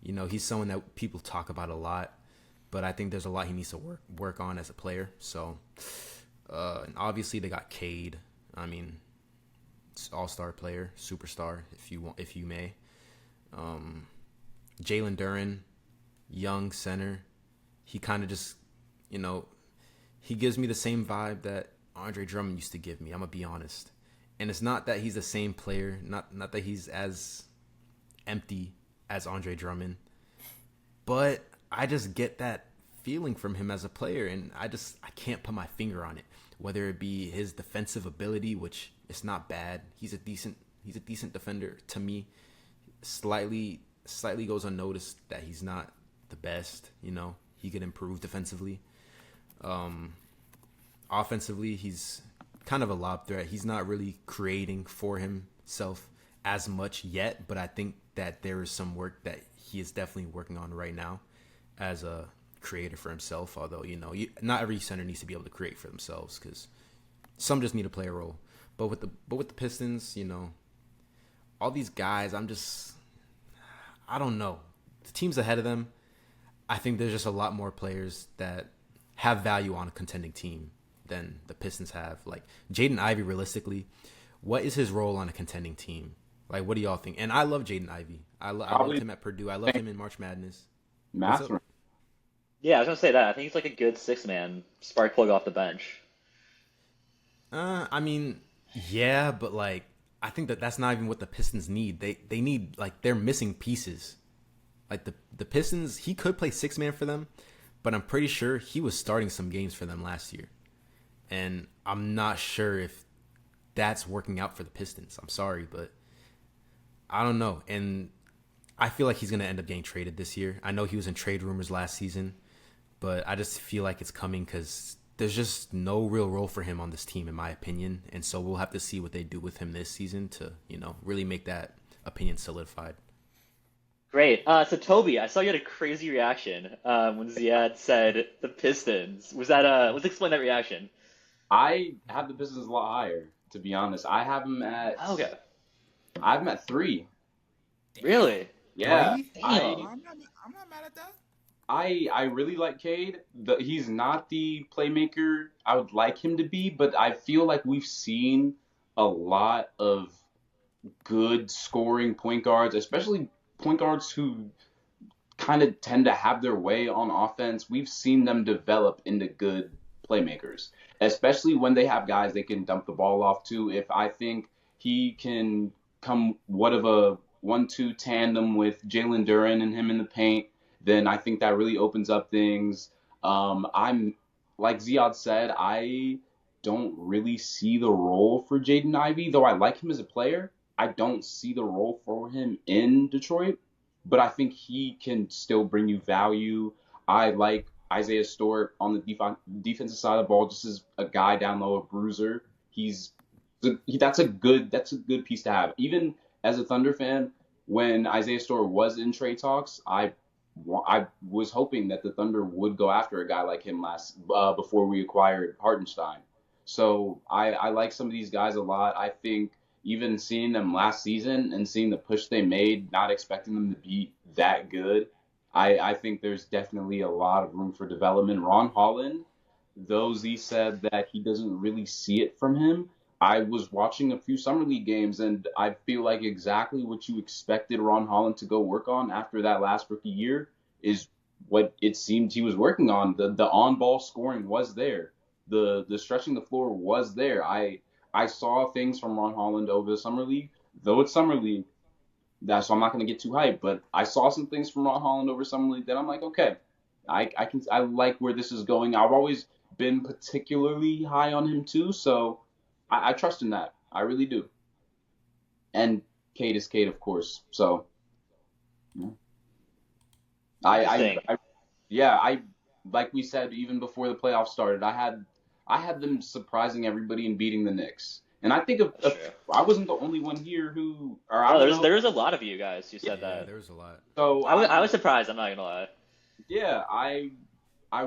He's someone that people talk about a lot, but I think there's a lot he needs to work on as a player. So. And obviously they got Cade. I mean, all-star player, superstar, if you may. Jalen Duren, young center. He kind of just, he gives me the same vibe that Andre Drummond used to give me. I'm gonna be honest. And it's not that he's the same player, not that he's as empty as Andre Drummond, but I just get that feeling from him as a player, and I can't put my finger on it. Whether it be his defensive ability, which is not bad, he's a decent defender to me. Slightly goes unnoticed that he's not the best. He could improve defensively. Offensively, he's kind of a lob threat. He's not really creating for himself as much yet, but I think that there is some work that he is definitely working on right now as a creator for himself. Although not every center needs to be able to create for themselves, because some just need to play a role. But with the Pistons, all these guys, I don't know. The teams ahead of them, I think there's just a lot more players that have value on a contending team than the Pistons have. Like Jaden Ivey, realistically, what is his role on a contending team? Like, what do y'all think? And I love Jaden Ivey. I loved him at Purdue. I loved him in March Madness. Master. Yeah, I was gonna say that. I think he's like a good six-man spark plug off the bench. I mean, yeah, but I think that's not even what the Pistons need. They need, they're missing pieces. Like the Pistons, he could play six-man for them, but I'm pretty sure he was starting some games for them last year. And I'm not sure if that's working out for the Pistons. I'm sorry, but I don't know. And I feel like he's going to end up getting traded this year. I know he was in trade rumors last season, but I just feel like it's coming because there's just no real role for him on this team, in my opinion. And so we'll have to see what they do with him this season to, really make that opinion solidified. Great. So Tobi, I saw you had a crazy reaction when Ziad said the Pistons. Let's explain that reaction. I have the Pistons a lot higher, to be honest. I have them at Okay. I have them at 3. Really? Yeah. Damn. I'm not mad at that. I really like Cade. He's not the playmaker I would like him to be, but I feel like we've seen a lot of good scoring point guards, especially point guards who kind of tend to have their way on offense. We've seen them develop into good playmakers, especially when they have guys they can dump the ball off to. If I think he can come what of a 1-2 tandem with Jalen Duren and him in the paint, then I think that really opens up things. I'm like Ziad said, I don't really see the role for Jaden Ivey, though I like him as a player. I don't see the role for him in Detroit, but I think he can still bring you value. I like Isaiah Stewart on the defensive side of the ball, just as a guy down low, a bruiser. That's a good piece to have. Even as a Thunder fan, when Isaiah Stewart was in trade talks, I was hoping that the Thunder would go after a guy like him before we acquired Hartenstein. So I like some of these guys a lot. I think even seeing them last season and seeing the push they made, not expecting them to be that good, I think there's definitely a lot of room for development. Ron Holland, though Z said that he doesn't really see it from him, I was watching a few Summer League games, and I feel like exactly what you expected Ron Holland to go work on after that last rookie year is what it seemed he was working on. The on-ball scoring was there. The stretching the floor was there. I saw things from Ron Holland over the Summer League, though it's Summer League. So I'm not going to get too hyped, but I saw some things from Ron Holland over Summer League that I'm like, okay, I like where this is going. I've always been particularly high on him too, so I trust in that. I really do. And Cade is Cade, of course. So yeah. I Yeah, I like we said even before the playoffs started, I had them surprising everybody and beating the Knicks. And I think That's true. I wasn't the only one here who, or I Oh, don't there's know. there was a lot of you guys who Yeah. said Yeah, that. there was a lot. So I was surprised. I'm not gonna lie. yeah, I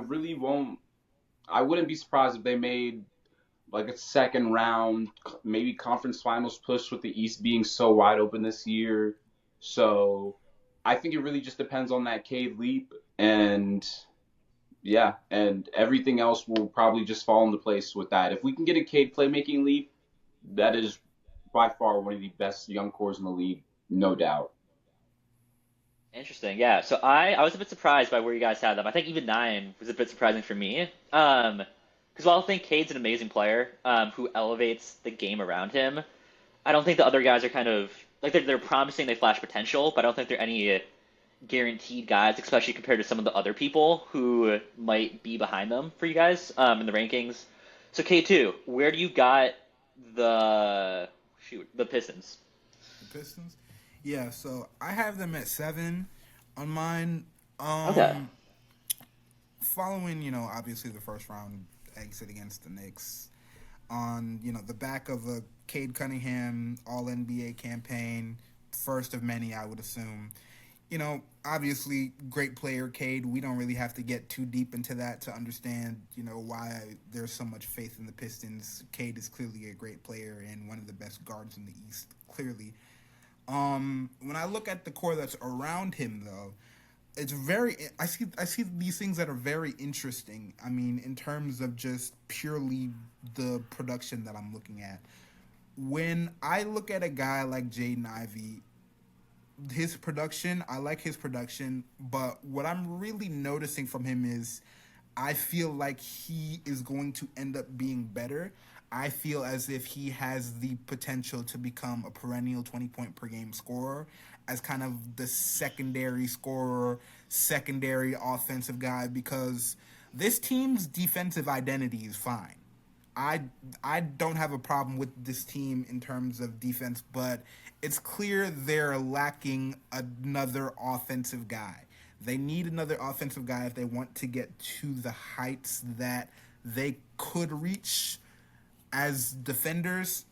really won't. I wouldn't be surprised if they made like a second round, maybe conference finals push with the East being so wide open this year. So I think it really just depends on that Cade leap, and yeah, and everything else will probably just fall into place with that. If we can get a Cade playmaking leap, that is by far one of the best young cores in the league, no doubt. Interesting. Yeah. So I was a bit surprised by where you guys had them. I think even 9 was a bit surprising for me. Because while I think Cade's an amazing player, who elevates the game around him, I don't think the other guys are kind of like they're promising they flash potential, but I don't think they're any guaranteed guys, especially compared to some of the other people who might be behind them for you guys in the rankings. So K2, where do you got the Pistons? The Pistons. Yeah, so I have them at 7 on mine. Okay. Following, obviously the first round exit against the Knicks, on the back of a Cade Cunningham All NBA campaign, first of many, I would assume. Obviously, great player, Cade. We don't really have to get too deep into that to understand, why there's so much faith in the Pistons. Cade is clearly a great player and one of the best guards in the East, clearly. When I look at the core that's around him, though, it's very. I see these things that are very interesting. I mean, in terms of just purely the production that I'm looking at. When I look at a guy like Jaden Ivey, his production, I like his production, but what I'm really noticing from him is I feel like he is going to end up being better. I feel as if he has the potential to become a perennial 20-point per game scorer as kind of the secondary scorer, secondary offensive guy, because this team's defensive identity is fine. I I don't have a problem with this team in terms of defense, but it's clear they're lacking another offensive guy. They need another offensive guy if they want to get to the heights that they could reach as defenders.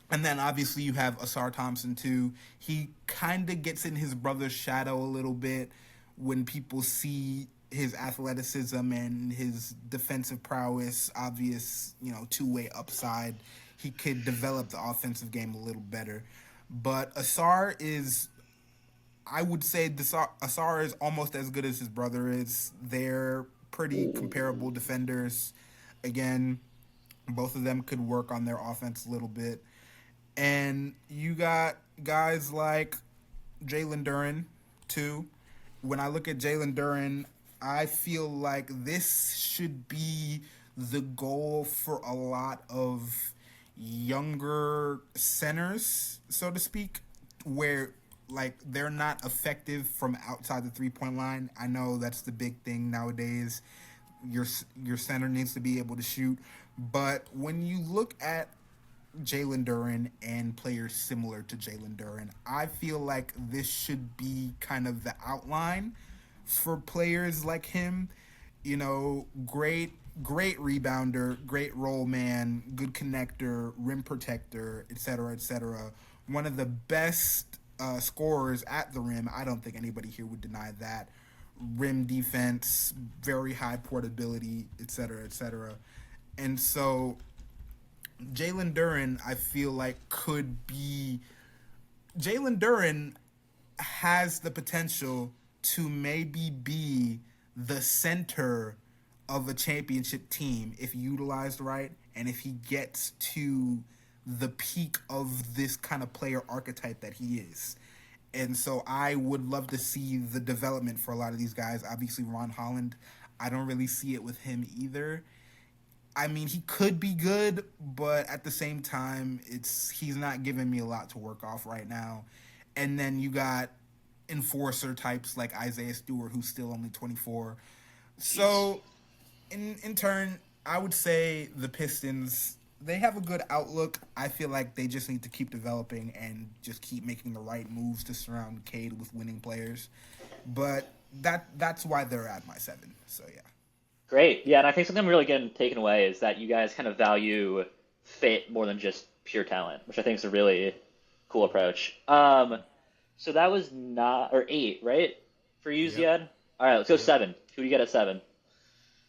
And then obviously you have Asar Thompson too. He kind of gets in his brother's shadow a little bit when people see his athleticism and his defensive prowess, obvious, two-way upside. He could develop the offensive game a little better. But Asar is, I would say, Asar is almost as good as his brother is. They're pretty comparable defenders. Again, both of them could work on their offense a little bit. And you got guys like Jalen Duren, too. When I look at Jalen Duren, I feel like this should be the goal for a lot of younger centers, so to speak, where like they're not effective from outside the 3-point line. I know that's the big thing nowadays. Your center needs to be able to shoot, but when you look at Jalen Duren and players similar to Jalen Duren, I feel like this should be kind of the outline for players like him. Great rebounder, great roll man, good connector, rim protector, etc., etc. One of the best scorers at the rim. I don't think anybody here would deny that. Rim defense, very high portability, etc., etc. And so Jalen Duren, I feel like Jalen Duren has the potential to maybe be the center of a championship team if utilized right and if he gets to the peak of this kind of player archetype that he is. And so I would love to see the development for a lot of these guys. Obviously, Ron Holland, I don't really see it with him either. I mean, he could be good, but at the same time, he's not giving me a lot to work off right now. And then you got enforcer types like Isaiah Stewart, who's still only 24. So, in turn, I would say the Pistons, they have a good outlook. I feel like they just need to keep developing and just keep making the right moves to surround Cade with winning players. But that's why they're at my 7. So yeah. Great. Yeah, and I think something I'm really getting taken away is that you guys kind of value fit more than just pure talent, which I think is a really cool approach. So that was not or 8, right? For you, Yep. Ziad? All right, let's go Yep. 7. Who do you get at 7?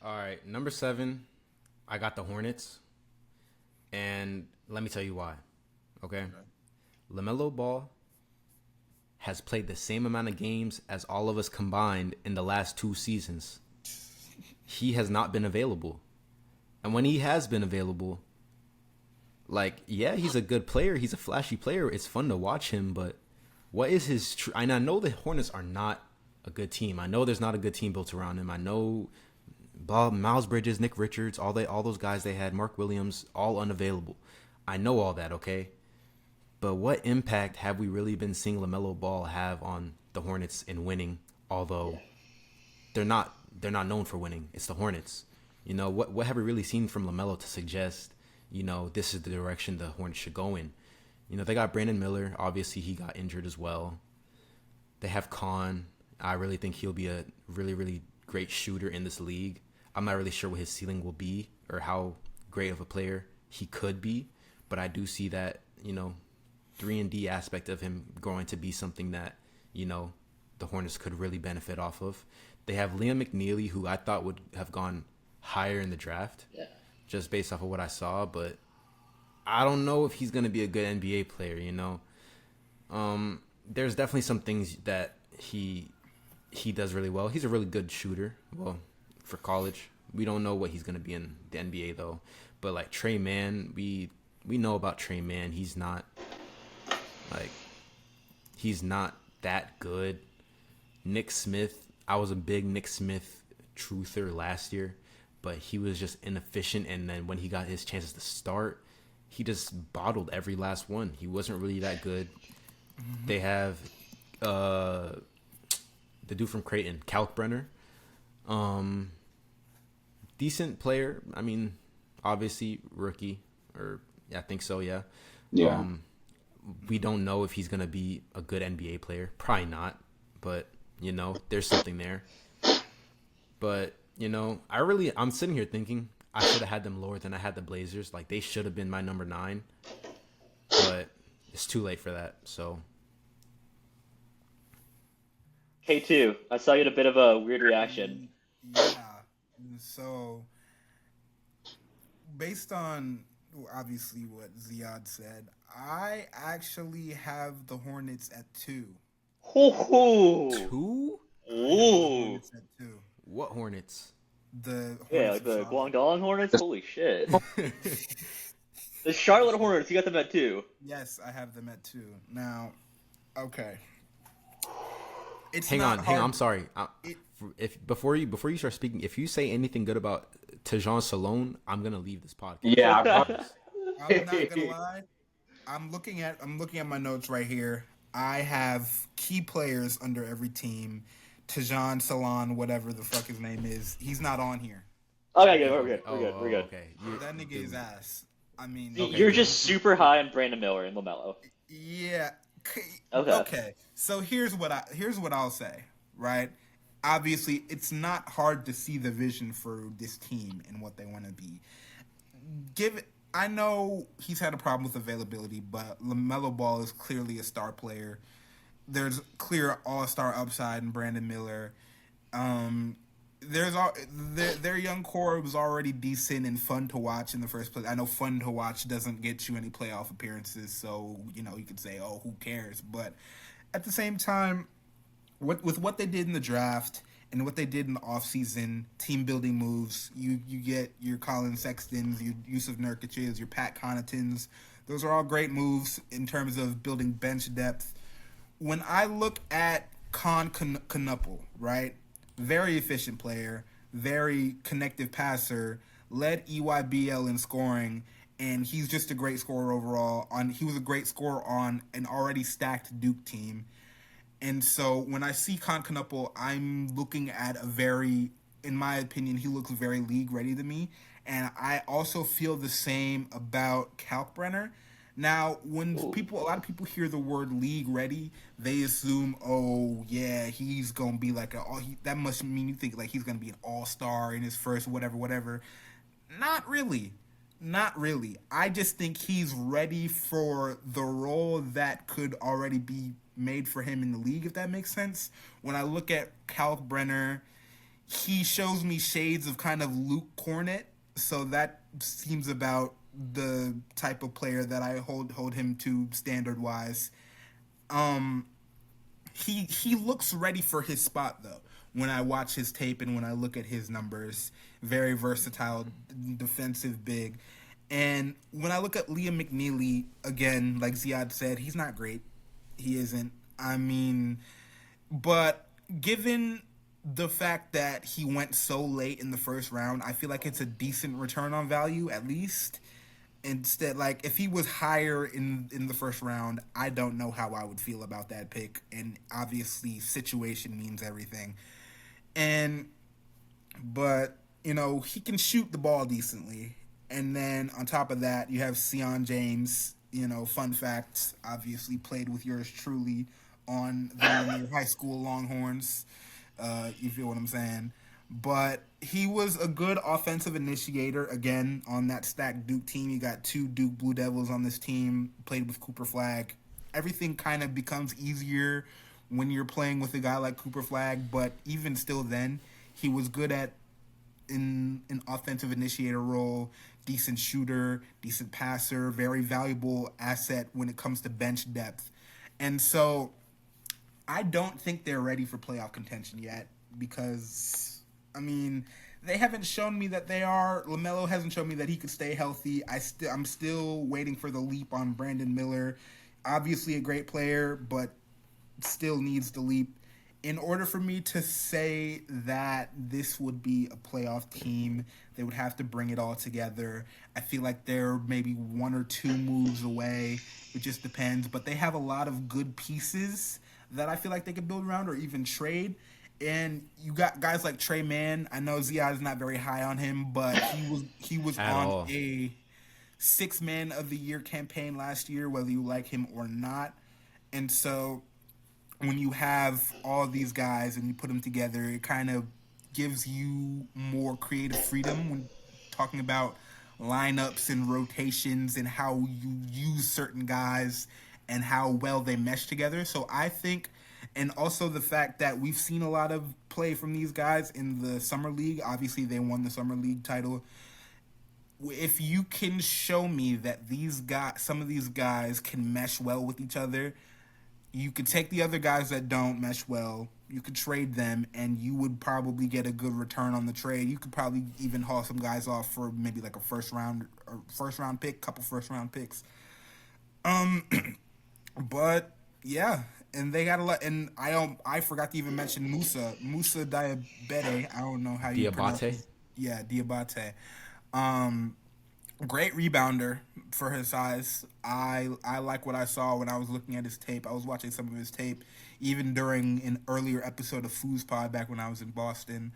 All right, number 7, I got the Hornets, and let me tell you why. Okay, LaMelo Ball has played the same amount of games as all of us combined in the last 2 seasons. He has not been available, and when he has been available, like, yeah, he's a good player. He's a flashy player. It's fun to watch him, but what is his and I know the Hornets are not a good team. I know there's not a good team built around him. I know Miles Bridges, Nick Richards, all those guys they had, Mark Williams, all unavailable. I know all that, okay? But what impact have we really been seeing LaMelo Ball have on the Hornets in winning? Although they're not known for winning. It's the Hornets. You know, what have we really seen from LaMelo to suggest, you know, this is the direction the Hornets should go in? You know, they got Brandon Miller. Obviously, he got injured as well. They have Khan. I really think he'll be a really, really great shooter in this league. I'm not really sure what his ceiling will be or how great of a player he could be, but I do see that, you know, 3-and-D aspect of him going to be something that, you know, the Hornets could really benefit off of. They have Liam McNeely, who I thought would have gone higher in the draft, just based off of what I saw, but I don't know if he's going to be a good NBA player, you know. There's definitely some things that he does really well. He's a really good shooter, well, for college. We don't know what he's going to be in the NBA, though. But, like, Trey Mann, we know about Trey Mann. He's not that good. Nick Smith, I was a big Nick Smith truther last year, but he was just inefficient, and then when he got his chances to start, he just bottled every last one. He wasn't really that good. They have the dude from Creighton, Kalkbrenner. Decent player. I mean, obviously rookie, or I think so, yeah. Yeah. We don't know if he's going to be a good NBA player. Probably not, but, you know, there's something there. But, you know, I'm sitting here thinking I should have had them lower than I had the Blazers. Like, they should have been my number 9, but it's too late for that, so. K2, I saw you had a bit of a weird reaction. Yeah. So, based on obviously what Ziad said, I actually have the Hornets at 2. Hoo-hoo. 2? Ooh. Hornets at 2. What Hornets? The Yeah, Hornets like the of Charlotte. Guangdong Hornets? Holy shit. The Charlotte Hornets, you got them at 2. Yes, I have them at 2. Now, okay. It's Hang not on. hard. I'm sorry. It- Before you start speaking, if you say anything good about Tejan Salone, I'm gonna leave this podcast. Yeah, I promise. I'm not gonna lie. I'm looking at my notes right here. I have key players under every team. Tejan Salon, whatever the fuck his name is, he's not on here. Okay, good, we're good. Okay. That nigga is ass. I mean, You're just super high on Brandon Miller and LaMelo. yeah. Okay. Okay. So here's what I'll say. Right. Obviously, it's not hard to see the vision for this team and what they want to be. I know he's had a problem with availability, but LaMelo Ball is clearly a star player. There's clear all-star upside in Brandon Miller. Their young core was already decent and fun to watch in the first place. I know fun to watch doesn't get you any playoff appearances, so you know you could say, "Oh, who cares?" But at the same time, with what they did in the draft and what they did in the offseason, team building moves, you get your Colin Sextons, your Yusuf Nurkic's, your Pat Connaughtons. Those are all great moves in terms of building bench depth. When I look at Knuppel, right? Very efficient player, very connective passer, led EYBL in scoring, and he's just a great scorer overall. He was a great scorer on an already stacked Duke team. And so when I see Knuppel, I'm looking at in my opinion, he looks very league ready to me. And I also feel the same about Kalkbrenner. Now, when Ooh. a lot of people hear the word league ready, they assume, oh yeah, he's gonna be like that must mean you think like he's gonna be an all-star in his first whatever, whatever. Not really. Not really. I just think he's ready for the role that could already be made for him in the league, if that makes sense. When I look at Cal Brenner, he shows me shades of kind of Luke Cornett, so that seems about the type of player that I hold him to standard wise. Um, he looks ready for his spot though. When I watch his tape and when I look at his numbers, very versatile defensive big. And when I look at Liam McNeely, again, like Ziad said, he's not great. He isn't. I mean, but given the fact that he went so late in the first round, I feel like it's a decent return on value at least. Instead, like if he was higher in the first round, I don't know how I would feel about that pick. And obviously, situation means everything. And but he can shoot the ball decently. And then on top of that, you have Sion James. Fun fact, obviously played with yours truly on the Lanier High School Longhorns. You feel what I'm saying? But he was a good offensive initiator, again, on that stacked Duke team. You got 2 Duke Blue Devils on this team, played with Cooper Flagg. Everything kind of becomes easier when you're playing with a guy like Cooper Flagg, but even still then, he was good at in an offensive initiator role, decent shooter, decent passer, very valuable asset when it comes to bench depth. And so I don't think they're ready for playoff contention yet because, I mean, they haven't shown me that they are. LaMelo hasn't shown me that he could stay healthy. I'm still waiting for the leap on Brandon Miller. Obviously a great player, but still needs the leap. In order for me to say that this would be a playoff team, they would have to bring it all together. I feel like they're maybe 1 or 2 moves away. It just depends. But they have a lot of good pieces that I feel like they could build around or even trade. And you got guys like Trey Mann. I know Ziad is not very high on him, but he was At on all. a 6 Man of the Year campaign last year, whether you like him or not. And so when you have all these guys and you put them together, it kind of gives you more creative freedom when talking about lineups and rotations and how you use certain guys and how well they mesh together. So I think, and also the fact that we've seen a lot of play from these guys in the Summer League. Obviously, they won the Summer League title. If you can show me that some of these guys can mesh well with each other, you could take the other guys that don't mesh well, you could trade them, and you would probably get a good return on the trade. You could probably even haul some guys off for maybe like a first round pick, couple first round picks. But yeah, and they got a lot. And I forgot to even mention Musa Diabete. I don't know how you pronounce Diabate? it. Yeah, Diabate. Great rebounder for his size. I like what I saw when I was looking at his tape. I was watching some of his tape even during an earlier episode of Foospod back when I was in Boston.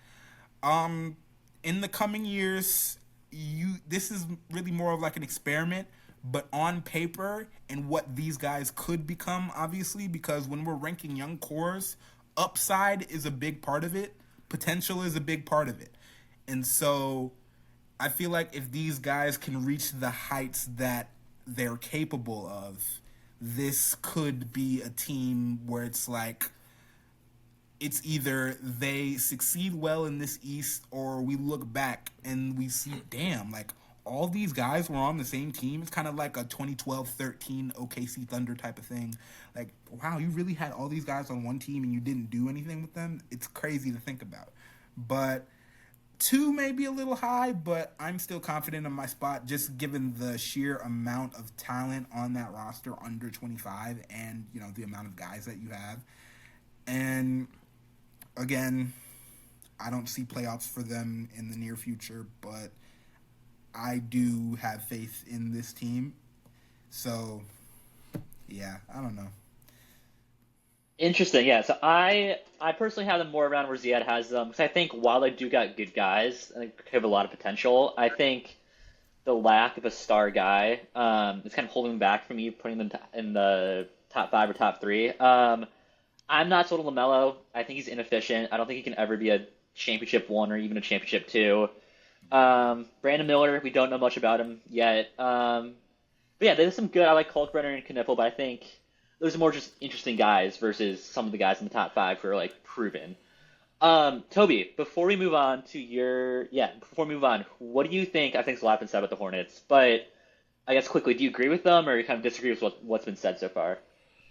In the coming years, this is really more of like an experiment, but on paper and what these guys could become, obviously, because when we're ranking young cores, upside is a big part of it. Potential is a big part of it. And so I feel like if these guys can reach the heights that they're capable of, this could be a team where it's like it's either they succeed well in this East or we look back and we see, damn, like all these guys were on the same team. It's kind of like a 2012-13 OKC Thunder type of thing. Like, wow, you really had all these guys on one team and you didn't do anything with them? It's crazy to think about. But 2 may be a little high, but I'm still confident in my spot just given the sheer amount of talent on that roster under 25 and, the amount of guys that you have. And again, I don't see playoffs for them in the near future, but I do have faith in this team. So, yeah, I don't know. Interesting, yeah. So I personally have them more around where Ziad has them because I think while they do got good guys and they have a lot of potential, I think the lack of a star guy. It's kind of holding back from me putting them in the top five or top three. I'm not sold on LaMelo. I think he's inefficient. I don't think he can ever be a championship one or even a championship two. Brandon Miller, we don't know much about him yet. But yeah, there's some good. I like Kalkbrenner and Knipple, but I think those are more just interesting guys versus some of the guys in the top five who are like proven. Toby, before we move on to before we move on, what do you think? I think it's a lot been said about the Hornets, but I guess quickly, do you agree with them or you kind of disagree with what's been said so far?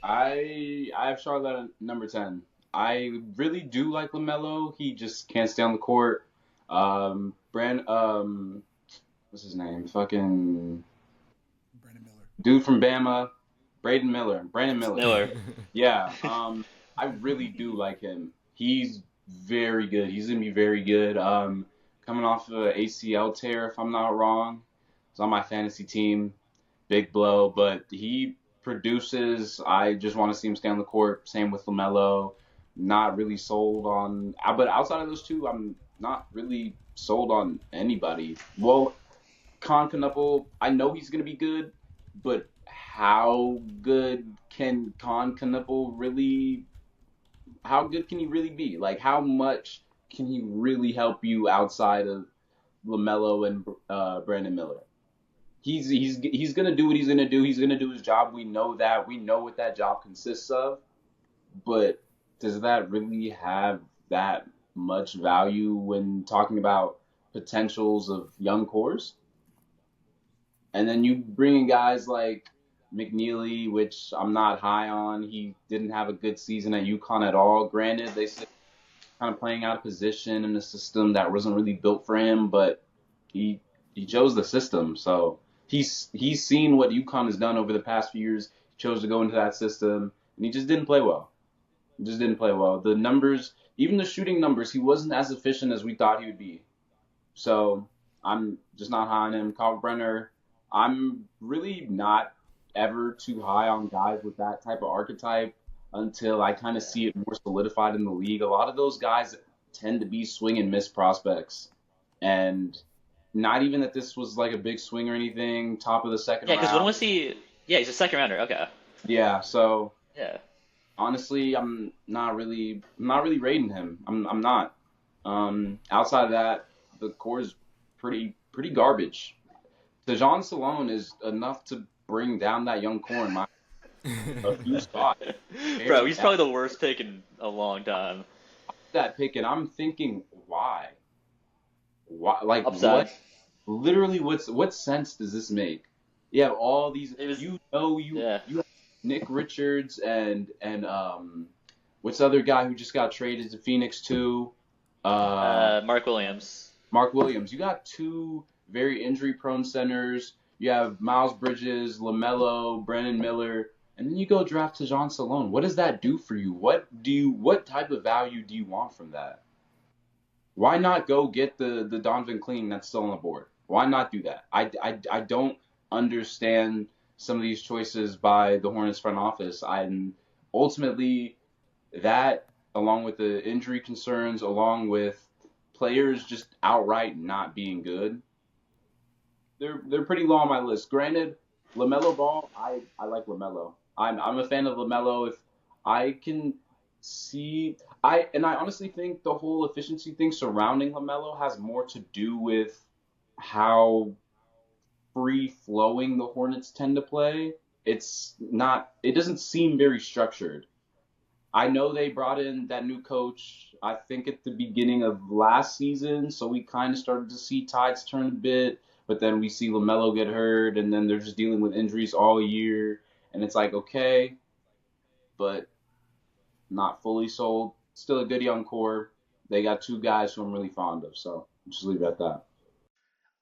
I have Charlotte at number 10. I really do like LaMelo. He just can't stay on the court. What's his name? Fucking Brandon Miller. dude from Bama, Brandon Miller. Miller. Yeah. I really do like him. He's very good. He's gonna be very good. Coming off of an ACL tear, if I'm not wrong. He's on my fantasy team. Big blow, but he produces. I just want to see him stay on the court. Same with LaMelo. Not really sold on, but outside of those two, I'm not really sold on anybody. Well, Con Knuckle, I know he's gonna be good, but how good can Con Knuckle really? How good can he really be? Like, how much can he really help you outside of LaMelo and Brandon Miller? He's gonna do what he's gonna do. He's gonna do his job. We know that. We know what that job consists of. But does that really have that much value when talking about potentials of young cores? And then you bring in guys like McNeely, which I'm not high on. He didn't have a good season at UConn at all. Granted, they said kind of playing out of position in a system that wasn't really built for him, but he chose the system. So he's seen what UConn has done over the past few years. He chose to go into that system, and he just didn't play well. He just didn't play well. The numbers, even the shooting numbers, he wasn't as efficient as we thought he would be. So I'm just not high on him. Kalkbrenner, I'm really not ever too high on guys with that type of archetype until I kind of see it more solidified in the league. A lot of those guys tend to be swing and miss prospects. And not even that this was like a big swing or anything, top of the second Yeah, round. because when was he? Yeah, he's a second rounder. Okay. Yeah, so Yeah. honestly, I'm not really rating him. I'm not. Outside of that, the core is pretty garbage. Dejan Salone is enough to bring down that young core in my a few spots. Bro, he's probably the worst pick in a long time. That pick, and I'm thinking, why? Like Upside. what? Literally, what sense does this make? You have all these. It was- You Yeah. have Nick Richards and what's the other guy who just got traded to Phoenix too? Mark Williams. Mark Williams. You got two very injury-prone centers. You have Miles Bridges, LaMelo, Brandon Miller, and then you go draft Dejan Salone. What does that do for you? What type of value do you want from that? Why not go get the Donovan Clean that's still on the board? Why not do that? I don't understand some of these choices by the Hornets front office. I'm ultimately that, along with the injury concerns, along with players just outright not being good, they're pretty low on my list. Granted, LaMelo Ball, I like LaMelo. I'm a fan of LaMelo. If I can see, I honestly think the whole efficiency thing surrounding LaMelo has more to do with how free flowing the Hornets tend to play. It's not. It doesn't seem very structured. I know they brought in that new coach, I think at the beginning of last season, so we kind of started to see tides turn a bit, but then we see LaMelo get hurt, and then they're just dealing with injuries all year, and it's like, okay, but not fully sold. Still a good young core. They got two guys who I'm really fond of, so just leave it at that.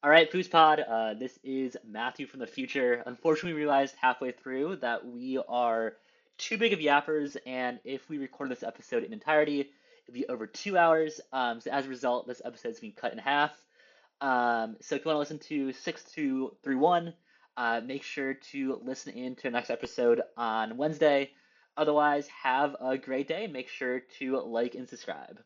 All right, Foospod. This is Matthew from the future. Unfortunately, we realized halfway through that we are too big of yappers, and if we record this episode in entirety, it'd be over 2 hours. So as a result, this episode is being cut in half. So if you want to listen to 6231, make sure to listen in to the next episode on Wednesday. Otherwise, have a great day. Make sure to like and subscribe.